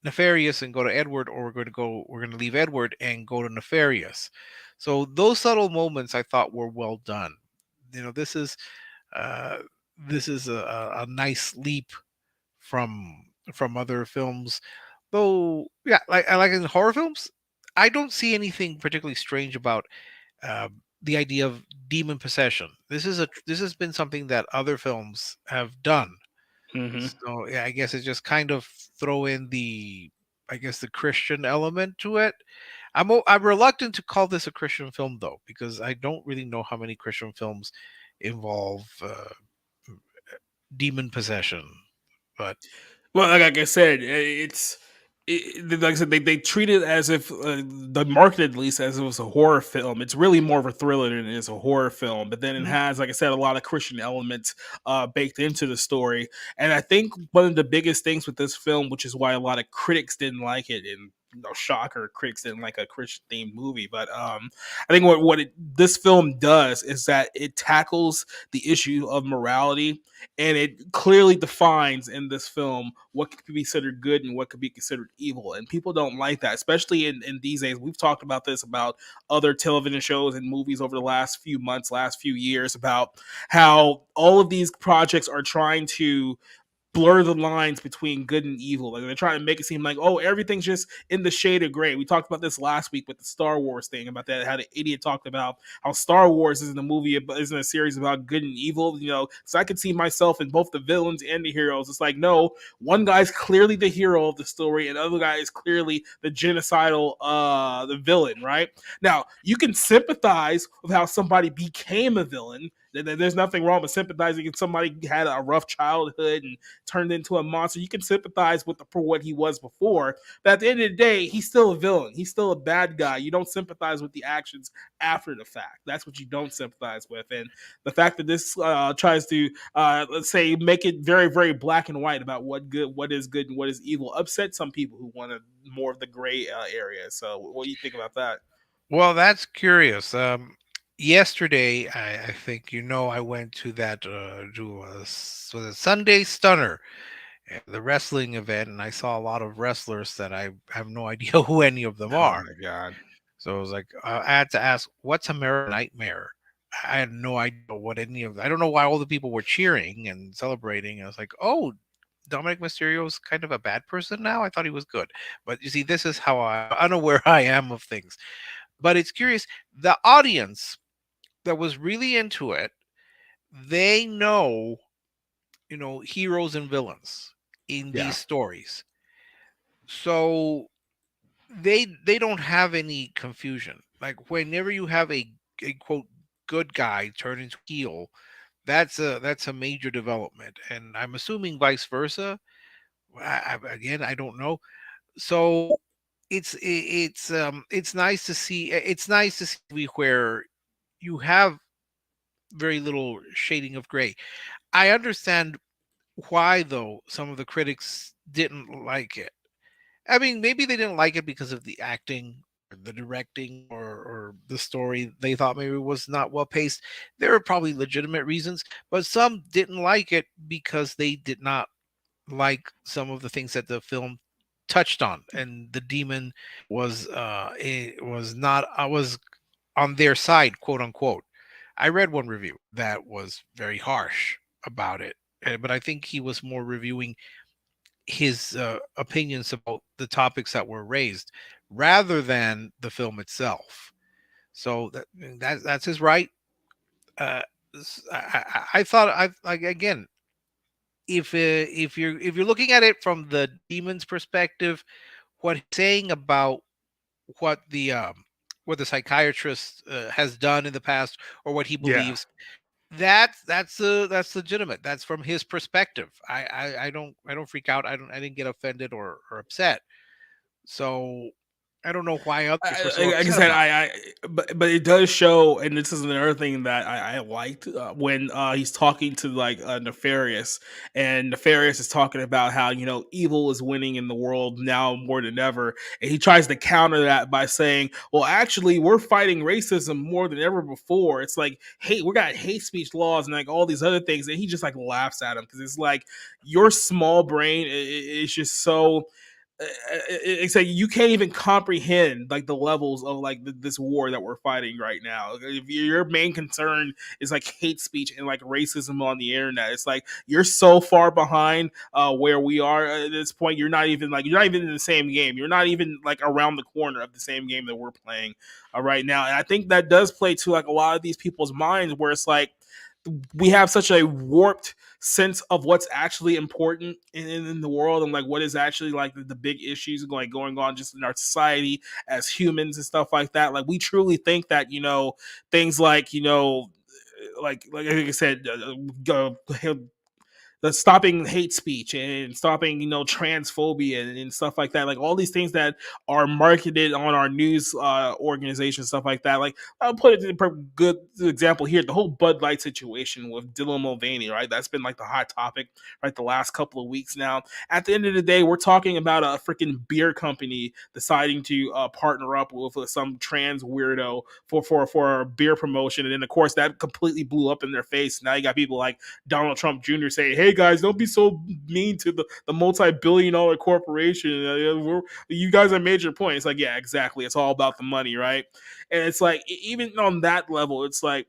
Nefarious and go to Edward, or we're going to leave Edward and go to Nefarious. So those subtle moments I thought were well done. You know, uh, this is a nice leap from other films. Though, yeah, like I like in horror films, I don't see anything particularly strange about uh, the idea of demon possession. This has been something that other films have done. Hmm. So yeah, I guess it's just kind of throw in I guess the Christian element to it. I'm reluctant to call this a Christian film though, because I don't really know how many Christian films involve demon possession. But Well, like I said, like I said, they treat it as if the market, at least, as if it was a horror film. It's really more of a thriller than it is a horror film. But then it Mhm. has, like I said, a lot of Christian elements baked into the story. And I think one of the biggest things with this film, which is why a lot of critics didn't like it, and no shocker, critics didn't like a Christian themed movie. But I think this film does is that it tackles the issue of morality, and it clearly defines in this film what could be considered good and what could be considered evil. And people don't like that, especially in these days. We've talked about this about other television shows and movies over the last few months, last few years, about how all of these projects are trying to blur the lines between good and evil. Like they're trying to make it seem like, oh, everything's just in the shade of gray. We talked about this last week with the Star Wars thing about that. How the idiot talked about how Star Wars isn't a movie, isn't a series about good and evil. So I could see myself in both the villains and the heroes. It's like, no, one guy's clearly the hero of the story, and the other guy is clearly the genocidal, the villain. Right now, you can sympathize with how somebody became a villain. There's nothing wrong with sympathizing if somebody had a rough childhood and turned into a monster. You can sympathize with for what he was before, but at the end of the day, he's still a villain. He's still a bad guy. You don't sympathize with the actions after the fact. That's what you don't sympathize with. And the fact that this tries to, let's say, make it very, very black and white about what is good, and what is evil, upset some people who wanted more of the gray area. So, what do you think about that? Well, that's curious. Yesterday, I think I went to that was a Sunday Stunner, the wrestling event, and I saw a lot of wrestlers that I have no idea who any of them Oh are. my god. So I was like, I had to ask, "What's American Nightmare?" I had no idea what any of. I don't know why all the people were cheering and celebrating. I was like, "Oh, Dominic Mysterio's kind of a bad person now. I thought he was good." But you see, this is how unaware I am of things. But it's curious. The audience that was really into it, they know, heroes and villains in Yeah. these stories. So they don't have any confusion. Like whenever you have a quote good guy turn into heel, that's a major development, and I'm assuming vice versa. Again, I don't know. So it's nice to see. It's nice to see a movie where you have very little shading of gray. I understand why, though, some of the critics didn't like it. I mean, maybe they didn't like it because of the acting, or the directing, or the story. They thought maybe it was not well paced. There are probably legitimate reasons, but some didn't like it because they did not like some of the things that the film touched on, and the demon it was not was on their side, quote unquote. I read one review that was very harsh about it, but I think he was more reviewing his opinions about the topics that were raised rather than the film itself. So that's his right. Uh, I thought I like again, if you're looking at it from the demon's perspective, what he's saying about what the um, what the psychiatrist has done in the past, or what he Yeah. believes, that's legitimate. That's from his perspective. I don't freak out. I didn't get offended or upset. So I don't know why others were so Like I upset said, about but it does show, and this is another thing that I liked when he's talking to like Nefarious, and Nefarious is talking about how evil is winning in the world now more than ever, and he tries to counter that by saying, "Well, actually, we're fighting racism more than ever before. It's like hate, we got hate speech laws and like all these other things," and he just like laughs at him because it's like your small brain is just so it's like you can't even comprehend like the levels of like this war that we're fighting right now. If your main concern is like hate speech and like racism on the internet, it's like you're so far behind where we are at this point. You're not even in the same game. You're not even like around the corner of the same game that we're playing right now. And I think that does play to like a lot of these people's minds where it's like we have such a warped sense of what's actually important in the world and like what is actually like the big issues like going on just in our society as humans and stuff like that. Like we truly think that things like like I said, the stopping hate speech and stopping transphobia and stuff like that, like all these things that are marketed on our news organization, stuff like that. Like I'll put it in a good example here, the whole Bud Light situation with Dylan Mulvaney, right? That's been like the hot topic right the last couple of weeks now. At the end of the day, we're talking about a freaking beer company deciding to partner up with some trans weirdo for a beer promotion, and then of course that completely blew up in their face. Now you got people like Donald Trump Jr. saying, "Hey guys, don't be so mean to the multi-billion-dollar corporation. You guys have made your point." It's like, yeah, exactly. It's all about the money, right? And it's like even on that level, it's like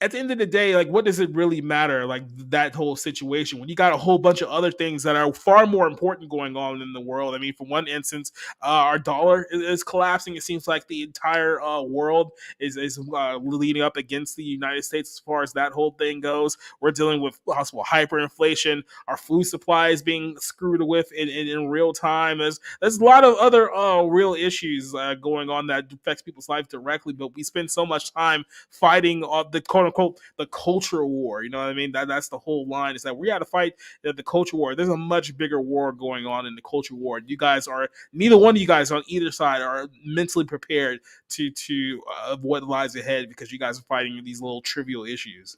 at the end of the day, like, what does it really matter? Like that whole situation when you got a whole bunch of other things that are far more important going on in the world. I mean, for one instance, our dollar is collapsing. It seems like the entire world is leading up against the United States as far as that whole thing goes. We're dealing with possible hyperinflation. Our food supply is being screwed with in real time. There's a lot of other real issues going on that affects people's life directly, but we spend so much time fighting the quote unquote the culture war. You know what I mean? That's the whole line. Is that we got to fight the culture war. There's a much bigger war going on in the culture war. You guys are neither one of you guys on either side are mentally prepared to what lies ahead because you guys are fighting these little trivial issues.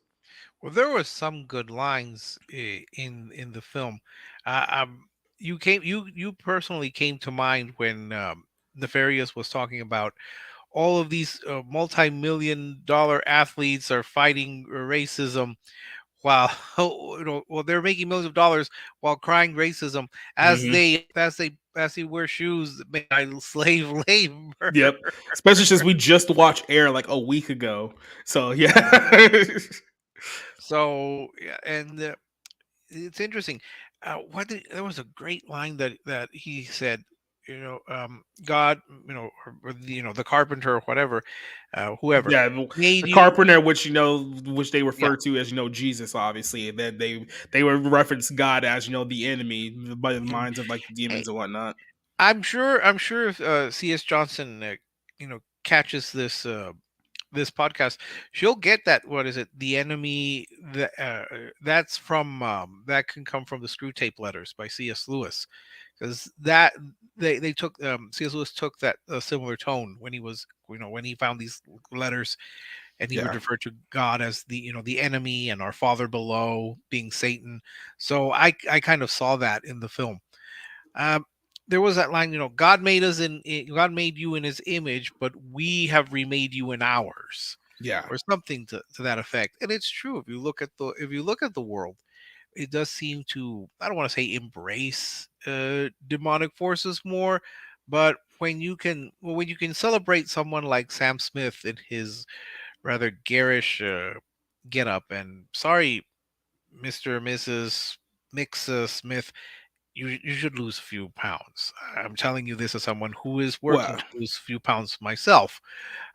Well, there were some good lines in the film. You personally came to mind when Nefarious was talking about all of these multi-million-dollar athletes are fighting racism while well they're making millions of dollars while crying racism Hmm. as they wear shoes made by slave labor. Yep. Especially since we just watched Air like a week ago. So yeah. So yeah, and it's interesting. There was a great line that he said. God, or the carpenter or whatever, whoever Yeah, made the you. carpenter, which which they Yeah, refer to as Jesus, obviously, and then they would reference God as the enemy by the and minds of like the hey, demons and whatnot. I'm sure if C.S. Johnson, catches this podcast, she'll get that. What is it? The enemy. That's from that can come from the Screw Tape Letters by C.S. Lewis, because that they took C.S. Lewis took that similar tone when he was when he found these letters, and he would Yeah, refer to God as the enemy and our father below being Satan. So I kind of saw that in the film. Um, there was that line, God made us God made you in His image, but we have remade you in ours, yeah, or something to that effect. And it's true. If you look at the world, it does seem to, I don't want to say embrace demonic forces more, but when you can celebrate someone like Sam Smith in his rather garish get up, and sorry, Mr. or Mrs. Mix Smith, you should lose a few pounds. I'm telling you this as someone who is working well, to lose a few pounds myself.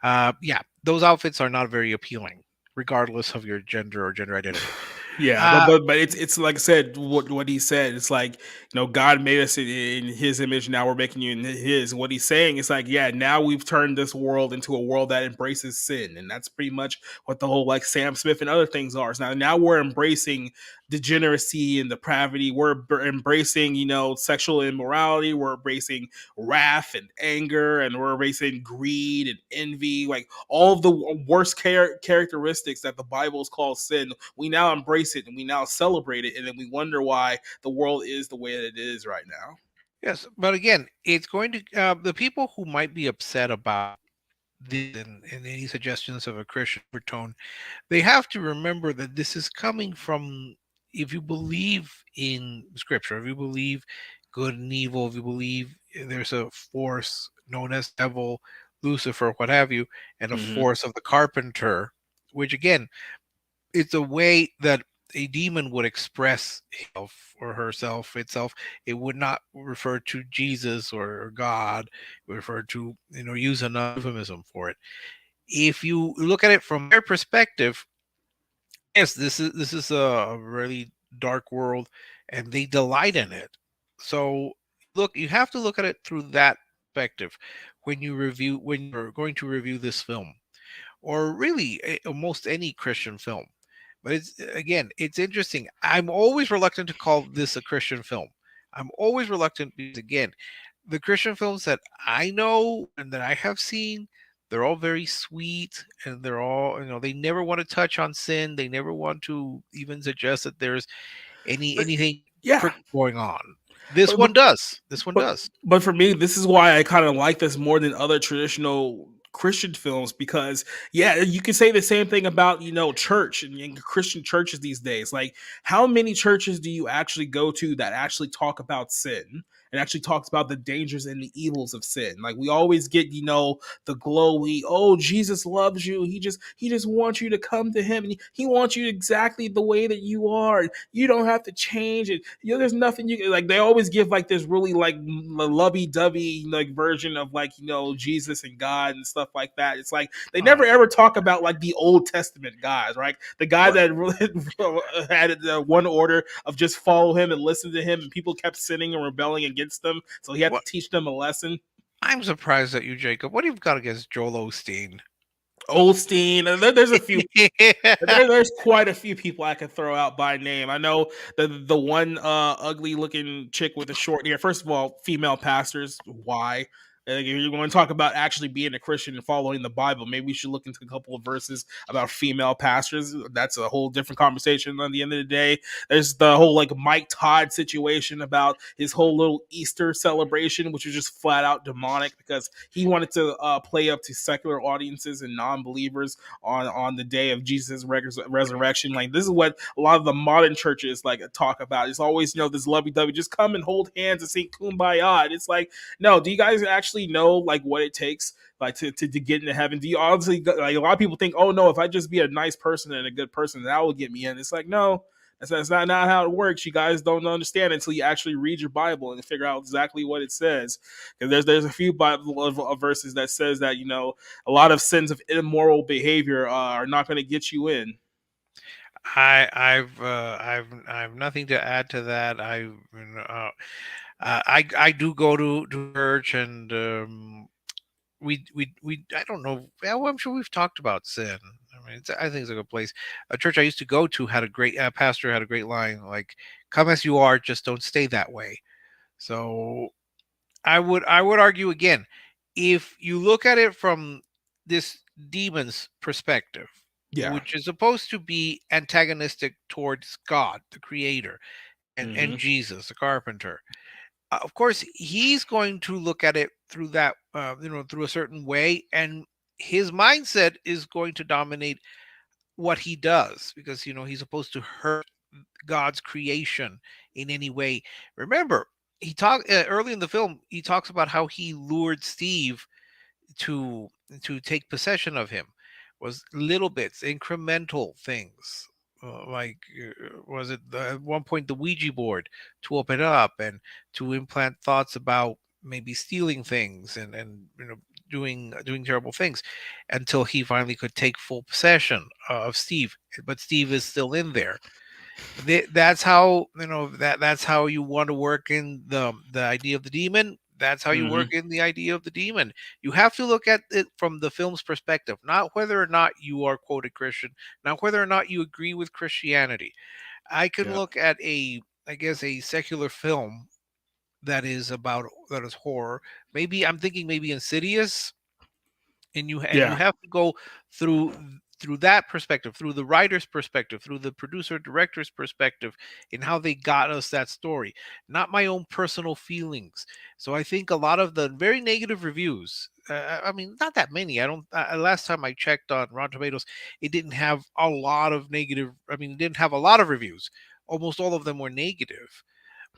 Yeah, those outfits are not very appealing, regardless of your gender or gender identity. yeah, but Uh, but it's like I said, what he said. It's like God made us in His image. Now we're making you in His. What he's saying is like, yeah, now we've turned this world into a world that embraces sin, and that's pretty much what the whole like Sam Smith and other things are. So now we're embracing degeneracy and depravity. We're embracing sexual immorality. We're embracing wrath and anger, and we're embracing greed and envy, like all of the worst characteristics that the Bible's called sin. We now embrace it and we now celebrate it, and then we wonder why the world is the way that it is right now. yes, but again, it's going to the people who might be upset about this and any suggestions of a Christian overtone. They have to remember that this is coming from, if you believe in Scripture, if you believe good and evil, if you believe there's a force known as devil, Lucifer, what have you, and a Hmm. force of the carpenter, which again, it's a way that a demon would express himself or herself itself. It would not refer to Jesus or God. It would refer to, use an euphemism for it. If you look at it from their perspective, yes, this is a really dark world, and they delight in it. So look, you have to look at it through that perspective when you're going to review this film, or really almost any Christian film. But it's interesting. I'm always reluctant to call this a Christian film. I'm always reluctant because, again, the Christian films that I know and that I have seen, they're all very sweet, and they're all, they never want to touch on sin. They never want to even suggest that there's But anything yeah, crooked going on. This but, one but does. This one But does. but for me, this is why I kind of like this more than other traditional Christian films, because yeah, you can say the same thing about church and Christian churches these days. Like, how many churches do you actually go to that actually talk about sin and actually talks about the dangers and the evils of sin? Like, we always get the glowy, oh, Jesus loves you. He just wants you to come to him, and he wants you exactly the way that you are. You don't have to change it. There's nothing you can, like. They always give like this really like lovey-dovey like version of like Jesus and God and stuff like that. It's like they Uh, never ever talk about like the Old Testament guys, right? The guy what that really had the one order of just follow him and listen to him, and people kept sinning and rebelling against him, so he had to what teach them a lesson. I'm surprised at you, Jacob. What do you've got against Joel Osteen? Olstein, there's a few. There's quite a few people I could throw out by name. I know the one ugly looking chick with the short hair. First of all, female pastors. Why? Like, if you're going to talk about actually being a Christian and following the Bible, maybe we should look into a couple of verses about female pastors. That's a whole different conversation. On the end of the day, there's the whole like Mike Todd situation about his whole little Easter celebration, which was just flat out demonic because he wanted to play up to secular audiences and non-believers on the day of Jesus' resurrection. Like, this is what a lot of the modern churches like talk about. It's always, this lovey-dovey, just come and hold hands and sing kumbaya. And it's like, no, do you guys actually know like what it takes like to get into heaven? Do you honestly, like, a lot of people think, oh no, if I just be a nice person and a good person, that will get me in. It's like, no, that's not how it works. You guys don't understand until you actually read your Bible and figure out exactly what it says. Because there's a few Bible verses that says that a lot of sins of immoral behavior are not going to get you in. I've nothing to add to that. I do go to church, and we I don't know. Well, I'm sure we've talked about sin. I mean, I think it's a good place. A church I used to go to had a great pastor had a great line like, "Come as you are, just don't stay that way." So I would argue again, if you look at it from this demon's perspective, Yeah. which is supposed to be antagonistic towards God, the creator, and Jesus, the carpenter. Of course, he's going to look at it through that, through a certain way, and his mindset is going to dominate what he does because he's supposed to hurt God's creation in any way. Remember, he talked early in the film. He talks about how he lured Steve to take possession of him. Was little bits, incremental things. Like, was it at one point the Ouija board to open up and to implant thoughts about maybe stealing things and doing terrible things until he finally could take full possession of Steve. But Steve is still in there. That's how that's how you want to work in the idea of the demon. That's how you work in the idea of the demon. You have to look at it from the film's perspective, not whether or not you are quoted Christian, not whether or not you agree with Christianity. I can look at I guess a secular film that is horror. Maybe I'm thinking maybe Insidious, and you have to go through that perspective, through the writer's perspective, through the producer director's perspective, in how they got us that story, not my own personal feelings. So I think a lot of the very negative reviews, I mean, not that many. I don't last time I checked on Rotten Tomatoes, it didn't have a lot of negative. I mean, it didn't have a lot of reviews. Almost all of them were negative.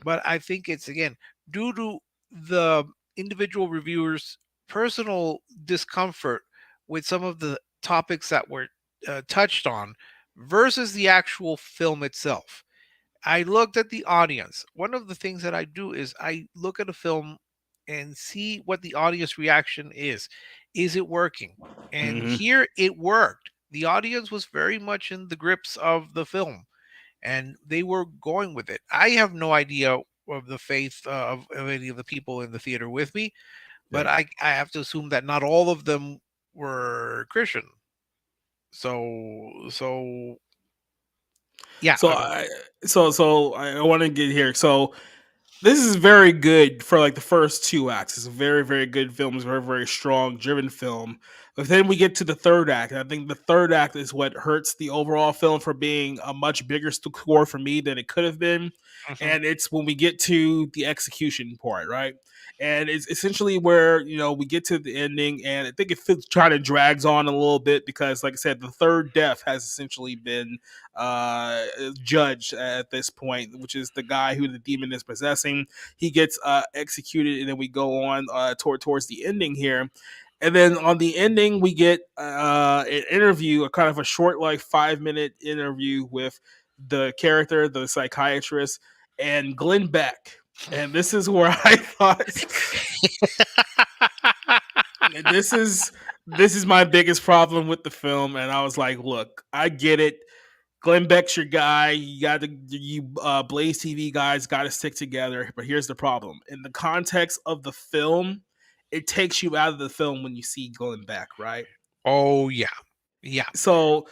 But I think it's again due to the individual reviewers' personal discomfort with some of the topics that were touched on versus the actual film itself. I looked at the audience. One of the things that I do is I look at a film and see what the audience reaction is. Is it working? And here it worked. The audience was very much in the grips of the film and they were going with it. I have no idea of the faith of any of the people in the theater with me, but I have to assume that not all of them were Christian. So yeah. So I want to get here. So this is very good for like the first two acts. It's a very, very good film. It's a very, very strong, driven film. But then we get to the third act. And I think the third act is what hurts the overall film for being a much bigger score for me than it could have been. And it's when we get to the execution part, right? And it's essentially where we get to the ending, and I think it trying to drags on a little bit because, like I said, the third death has essentially been judged at this point, which is the guy who the demon is possessing. He gets executed, and then we go on towards the ending here. And then on the ending, we get an interview, a kind of a short, like 5-minute interview with the character, the psychiatrist, and Glenn Beck. And this is where I thought this is my biggest problem with the film. And I was like, look, I get it. Glenn Beck's your guy. You Blaze TV guys got to stick together. But here's the problem: in the context of the film, it takes you out of the film when you see Glenn Beck, right? Oh yeah. So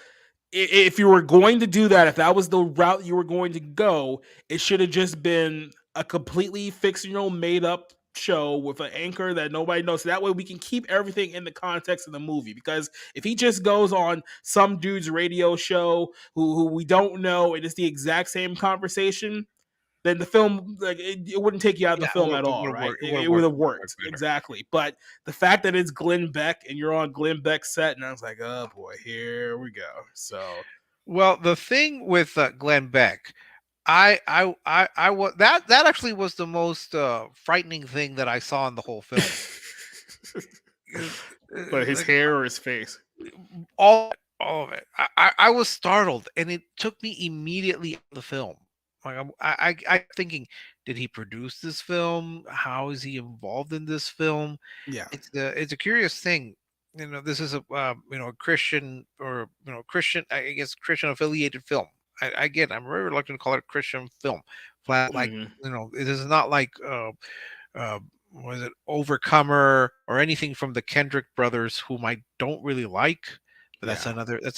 if you were going to do that, if that was the route you were going to go, it should have just been a completely fictional, made up show with an anchor that nobody knows. So that way we can keep everything in the context of the movie. Because if he just goes on some dude's radio show who we don't know and it's the exact same conversation, then the film, like, it wouldn't take you out of the Yeah, film at all, right? It would have worked exactly. But the fact that it's Glenn Beck and you're on Glenn Beck's set, and I was like, oh boy, here we go. So, well, the thing with Glenn Beck, I was that actually was the most frightening thing that I saw in the whole film. but his Like, hair or his face? all of it. I was startled, and it took me immediately out of the film. Like I'm thinking, did he produce this film? How is he involved in this film? Yeah. It's a curious thing. This is a a Christian or Christian, I guess, Christian affiliated film. Again, I'm very reluctant to call it a Christian film. Flat, like it is not like was it Overcomer or anything from the Kendrick brothers, whom I don't really like. But that's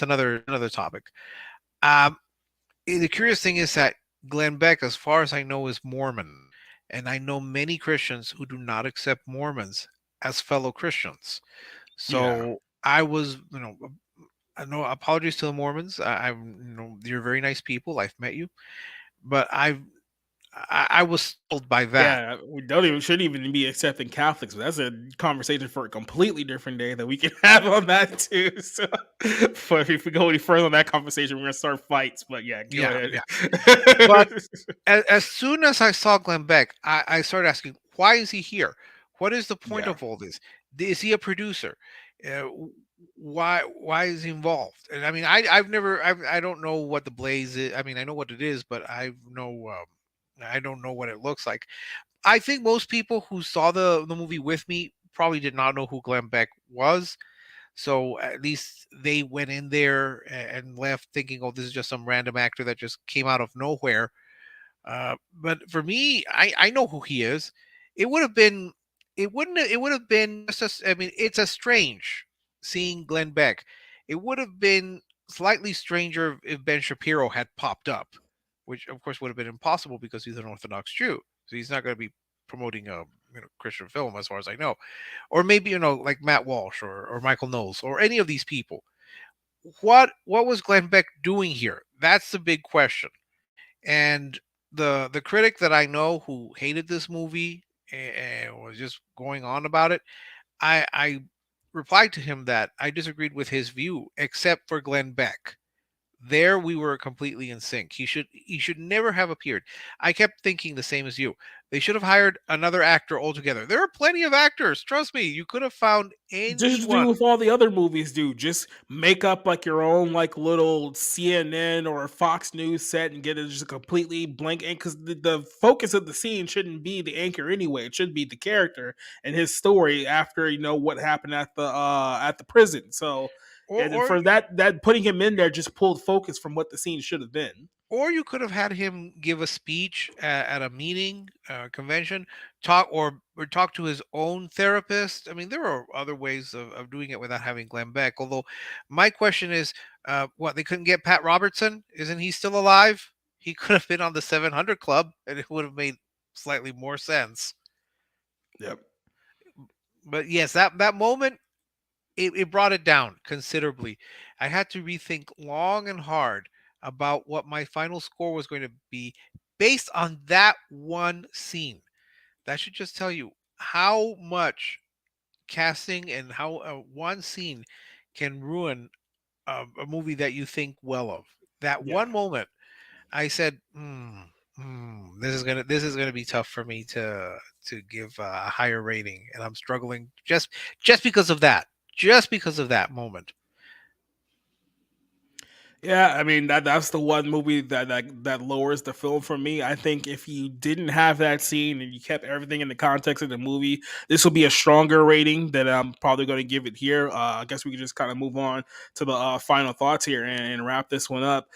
another topic. The curious thing is that Glenn Beck, as far as I know, is Mormon, and I know many Christians who do not accept Mormons as fellow Christians. So I was, I know, apologies to the Mormons. You're very nice people. I've met you, but I was told by that. Yeah, we shouldn't even be accepting Catholics, but that's a conversation for a completely different day that we can have on that too. So, but if we go any further on that conversation, we're gonna start fights. But yeah, go ahead. Yeah. But as soon as I saw Glenn Beck, I started asking, why is he here? What is the point of all this? Is he a producer? Why is he involved? And I mean, I don't know what the Blaze is. I mean, I know what it is, but I don't know what it looks like. I think most people who saw the movie with me probably did not know who Glenn Beck was. So at least they went in there and left thinking, oh, this is just some random actor that just came out of nowhere. But for me, I know who he is. It would have been, it would have been just, I mean, it's a strange seeing Glenn Beck. It would have been slightly stranger if Ben Shapiro had popped up, which of course would have been impossible because he's an Orthodox Jew. So he's not going to be promoting a Christian film, as far as I know. Or maybe, like Matt Walsh or Michael Knowles or any of these people. What was Glenn Beck doing here? That's the big question. And the critic that I know who hated this movie and was just going on about it, I replied to him that I disagreed with his view, except for Glenn Beck. There we were completely in sync. He should never have appeared. I kept thinking the same as you. They should have hired another actor altogether. There are plenty of actors. Trust me, you could have found anyone. Just do with all the other movies, dude. Just make up like your own like little CNN or Fox News set and get it just a completely blank. And because the focus of the scene shouldn't be the anchor anyway. It should be the character and his story after what happened at the prison. So and for that putting him in there just pulled focus from what the scene should have been. Or you could have had him give a speech at a meeting, convention, talk to his own therapist. I mean, there are other ways of doing it without having Glenn Beck. Although, my question is, what, they couldn't get Pat Robertson? Isn't he still alive? He could have been on the 700 Club, and it would have made slightly more sense. Yep. But yes, that moment, it brought it down considerably. I had to rethink long and hard about what my final score was going to be based on that one scene. That should just tell you how much casting and how one scene can ruin a movie that you think well of. That one moment, I said, this is gonna be tough for me to give a higher rating, and I'm struggling just because of that. Just because of that moment. Yeah, I mean that's the one movie that lowers the film for me. I think if you didn't have that scene and you kept everything in the context of the movie, this will be a stronger rating that I'm probably going to give it here. I guess we can just kind of move on to the final thoughts here and wrap this one up.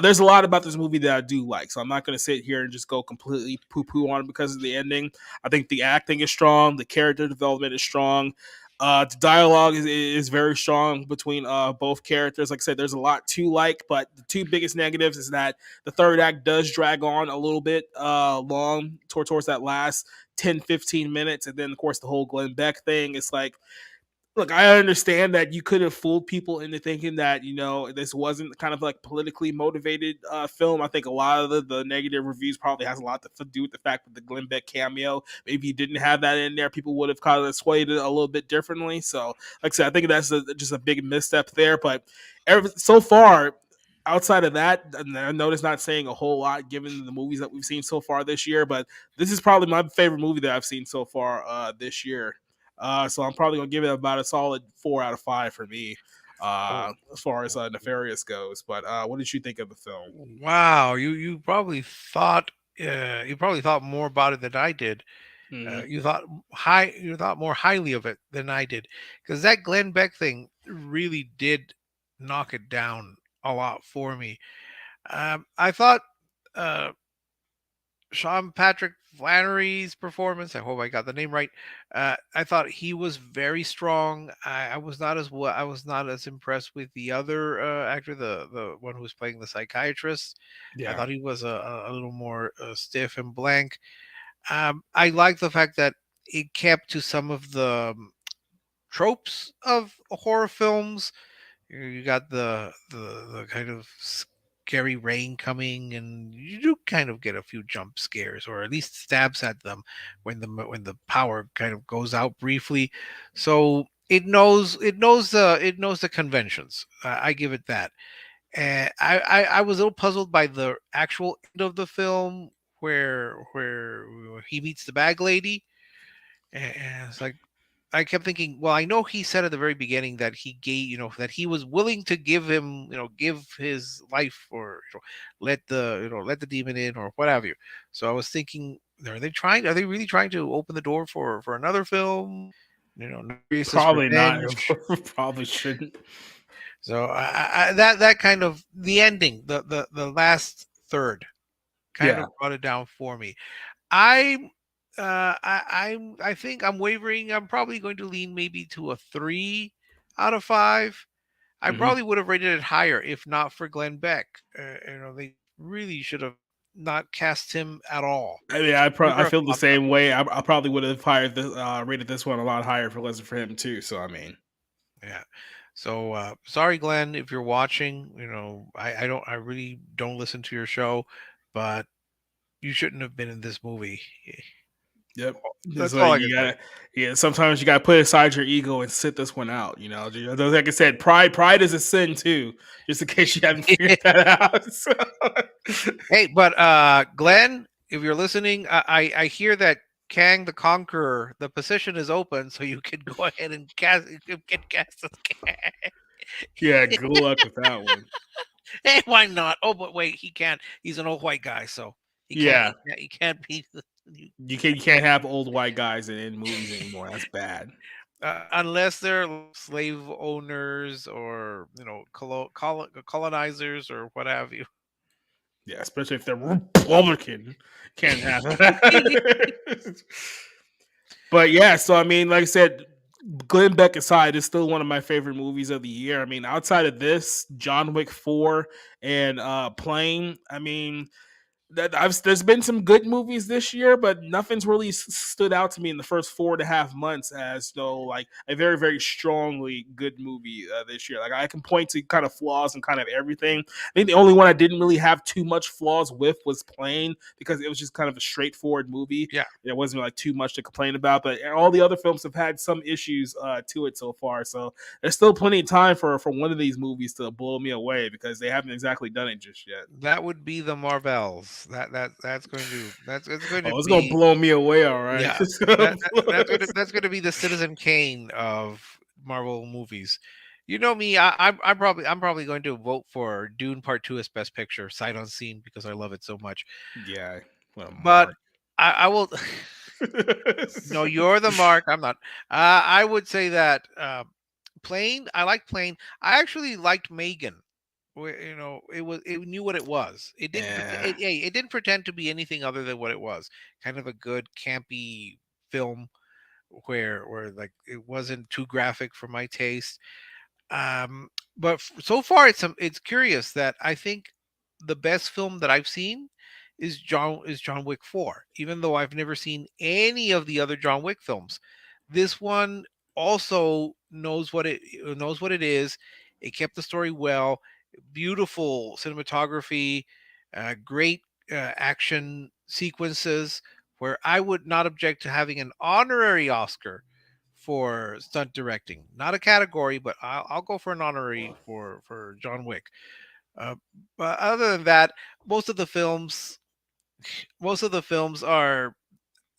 There's a lot about this movie that I do like, so I'm not going to sit here and just go completely poo-poo on it because of the ending. I think the acting is strong, the character development is strong. The dialogue is very strong between both characters. Like I said, there's a lot to like, but the two biggest negatives is that the third act does drag on a little bit long towards that last 10-15 minutes. And then, of course, the whole Glenn Beck thing. It's like, look, I understand that you could have fooled people into thinking that, this wasn't kind of like politically motivated film. I think a lot of the negative reviews probably has a lot to do with the fact that the Glenn Beck cameo, maybe if you didn't have that in there, people would have kind of swayed it a little bit differently. So, like I said, I think that's just a big misstep there. But so far, outside of that, I know it's not saying a whole lot given the movies that we've seen so far this year, but this is probably my favorite movie that I've seen so far this year. So I'm probably gonna give it about a solid 4 out of 5 for me, Oh, as far as Nefarious goes. But what did you think of the film? wow, you probably thought more about it than I did. Hmm. You thought more highly of it than I did, because that Glenn Beck thing really did knock it down a lot for me. I thought uh, Sean Patrick Flannery's performance. I hope I got the name right. I thought he was very strong. I was not as I was not as impressed with the other actor, the one who was playing the psychiatrist. I Yeah, thought he was a little more stiff and blank. I like the fact that it kept to some of the tropes of horror films. You got the kind of scary rain coming, and you do kind of get a few jump scares, or at least stabs at them when the power kind of goes out briefly. So it knows the conventions. I give it that. And I was a little puzzled by the actual end of the film where he meets the bag lady, and it's like I kept thinking, well, I know he said at the very beginning that he gave, that he was willing to give him, give his life, or let the demon in, or what have you. So I was thinking, are they really trying to open the door for another film? Nefarious' probably not. Revenge. Probably shouldn't. So that kind of the ending, the last third, kind Yeah, of brought it down for me. I I think I'm wavering. I'm probably going to lean maybe to a 3 out of 5. I hmm probably would have rated it higher if not for Glenn Beck. They really should have not cast him at all. I mean, I Never have feel the thought that. same way. I probably would have rated this one a lot higher if it wasn't for him too. So I mean, Yeah. So sorry, Glenn, if you're watching. I really don't listen to your show, but you shouldn't have been in this movie. yep. It's That's like all I can you say. gotta, yeah. Sometimes you gotta put aside your ego and sit this one out. Like I said, pride is a sin too. Just in case you haven't figured that out. So, Hey, but Glenn, if you're listening, I hear that Kang the Conqueror, the position is open, so you can go ahead and get cast as Kang. yeah, good luck with that one. Hey, why not? Oh, but wait, he can't. He's an old white guy, so he can't. Yeah, He can't be. you can't have old white guys in movies anymore. That's bad. Unless they're slave owners, or colonizers, or what have you. Yeah, especially if they're Republican. Can't have that. But yeah, so I mean, like I said, Glenn Beck aside, is still one of my favorite movies of the year. I mean, outside of this, John Wick 4 and Plane, I mean, there's been some good movies this year, but nothing's really stood out to me in the first 4.5 months as though like a very very strongly good movie this year. Like I can point to kind of flaws and kind of everything. I think the only one I didn't really have too much flaws with was Plane because it was just kind of a straightforward movie. Yeah, There wasn't like too much to complain about, but all the other films have had some issues to it so far. So there's still plenty of time for one of these movies to blow me away because they haven't exactly done it just yet. that would be the Marvels. That's going to Oh, it's gonna be. blow me away, all right. Yeah, that's going to be the Citizen Kane of Marvel movies. You know me, I'm probably going to vote for Dune Part Two as Best Picture, sight unseen, because I love it so much. Yeah, what a But mark. I will. No, you're the mark. I'm not. I would say that Plane. I like Plane. I actually liked Megan. It knew what it was. It didn't. Yeah, It didn't pretend to be anything other than what it was. Kind of a good campy film. where like it wasn't too graphic for my taste. Um, but so far, it's curious that I think the best film that I've seen is John Wick 4. Even though I've never seen any of the other John Wick films, this one also knows what it is. It kept the story well, beautiful cinematography, great action sequences. Where I would not object to having an honorary Oscar for stunt directing. Not a category, but I'll go for an honorary for John Wick. Uh, but other than that, most of the films, most of the films are.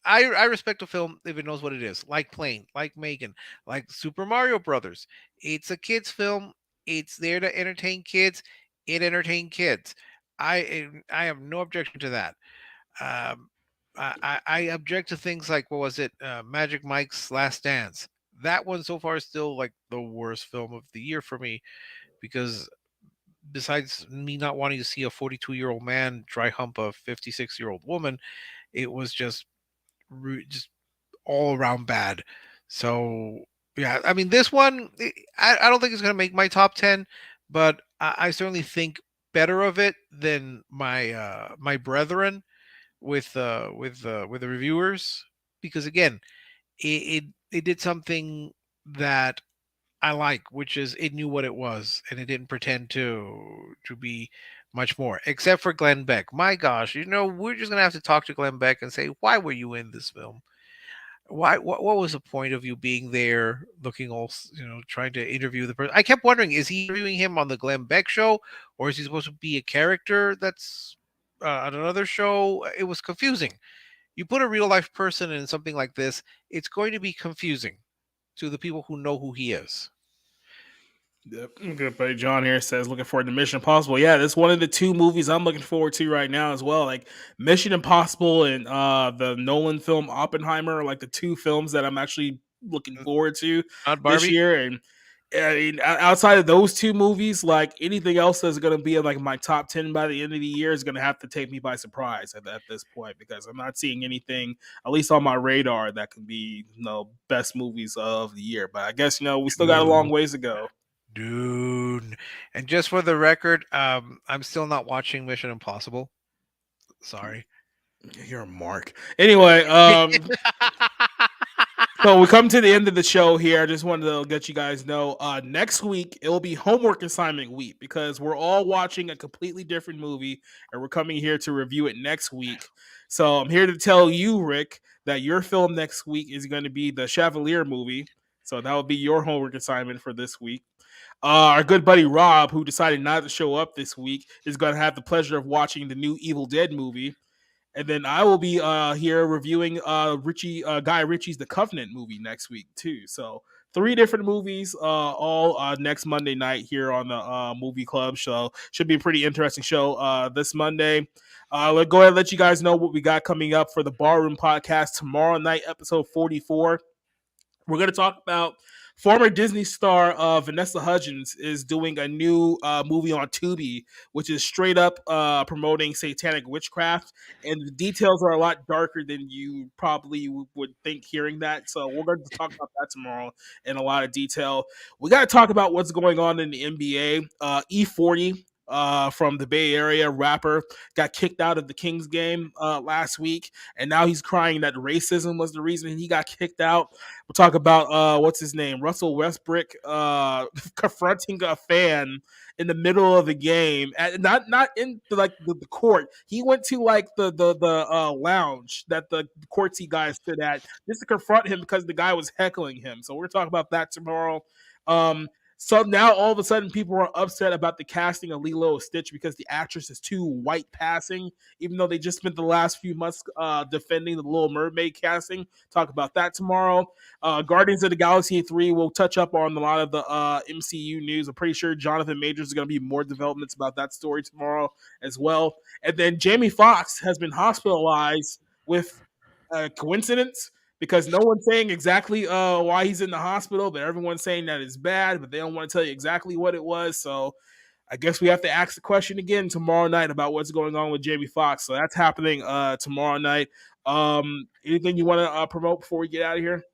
I respect a film if it knows what it is, like Plane, like Megan, like Super Mario Brothers. It's a kids' film. It's there to entertain kids. It entertained kids. I have no objection to that. Um, I object to things like what was it, Magic Mike's Last Dance. That one so far is still like the worst film of the year for me because besides me not wanting to see a 42-year-old man dry hump a 56-year-old woman, it was just all around bad. So yeah, I mean this one, I don't think it's gonna make my top 10, but I certainly think better of it than my brethren with the reviewers because again it did something that I like, which is it knew what it was and it didn't pretend to be much more, except for Glenn Beck. My gosh, we're just gonna have to talk to Glenn Beck and say, why were you in this film? Why? What was the point of you being there, looking all trying to interview the person? I kept wondering, is he interviewing him on the Glenn Beck show, or is he supposed to be a character that's on another show? It was confusing. You put a real life person in something like this, it's going to be confusing to the people who know who he is. Yep. Good buddy John here says looking forward to Mission Impossible. Yeah, that's one of the two movies I'm looking forward to right now as well. Like Mission Impossible and the Nolan film Oppenheimer are like the two films that I'm actually looking forward to Not this Barbie. year. And I mean, outside of those two movies, like anything else that's going to be in like my top 10 by the end of the year is going to have to take me by surprise at this point because I'm not seeing anything, at least on my radar, that can be best movies of the year. But I guess we still got a long Dude, ways to go. dude. And just for the record, I'm still not watching Mission Impossible. Sorry. You're a mark. Anyway, so we come to the end of the show here. I just wanted to let you guys know next week it will be homework assignment week because we're all watching a completely different movie and we're coming here to review it next week. So I'm here to tell you, Rick, that your film next week is going to be the Chevalier movie. So that will be your homework assignment for this week. Our good buddy Rob, who decided not to show up this week, is going to have the pleasure of watching the new Evil Dead movie. And then I will be here reviewing Guy Ritchie's The Covenant movie next week too. So 3 different movies, all next Monday night here on the Movie Club. So should be a pretty interesting show this Monday. Let's go ahead and let you guys know what we got coming up for the Barroom Podcast tomorrow night, episode 44. We're going to talk about former Disney star Vanessa Hudgens is doing a new movie on Tubi, which is straight up promoting satanic witchcraft. And the details are a lot darker than you probably would think hearing that. So we're going to talk about that tomorrow in a lot of detail. We got to talk about what's going on in the NBA. E40 from the Bay Area rapper got kicked out of the Kings game last week, and now he's crying that racism was the reason he got kicked out. We'll talk about what's his name, Russell Westbrook, confronting a fan in the middle of the game, not in the court. He went to like the lounge that the courtsy guys stood at just to confront him because the guy was heckling him. So we're talking about that tomorrow. So now all of a sudden people are upset about the casting of Lilo and Stitch because the actress is too white passing, even though they just spent the last few months defending the Little Mermaid casting. Talk about that tomorrow. Guardians of the Galaxy 3 will touch up on a lot of the MCU news. I'm pretty sure Jonathan Majors is going to be more developments about that story tomorrow as well. And then Jamie Foxx has been hospitalized with coincidence because no one's saying exactly why he's in the hospital, but everyone's saying that it's bad, but they don't want to tell you exactly what it was. So I guess we have to ask the question again tomorrow night about what's going on with Jamie Foxx. So that's happening tomorrow night. Anything you want to promote before we get out of here?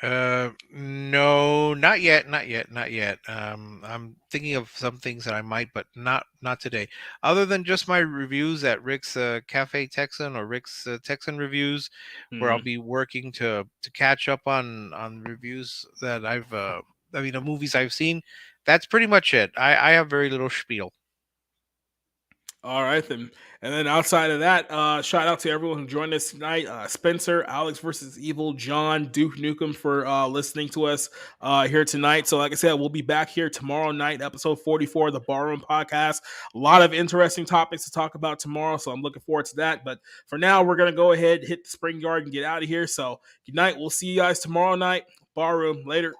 No, not yet, not yet, not yet. I'm thinking of some things that I might, but not today. Other than just my reviews at Rick's Cafe Texan or Rick's Texan Reviews, where I'll Mhm. be working to catch up on reviews that the movies I've seen. That's pretty much it. I have very little spiel. All right then. And then outside of that, shout out to everyone who joined us tonight. Spencer, Alex versus Evil, John, Duke Nukem for listening to us here tonight. So like I said, we'll be back here tomorrow night, episode 44 of the Barroom Podcast. A lot of interesting topics to talk about tomorrow. So I'm looking forward to that. But for now, we're gonna go ahead, hit the spring yard and get out of here. So good night. We'll see you guys tomorrow night. Barroom later.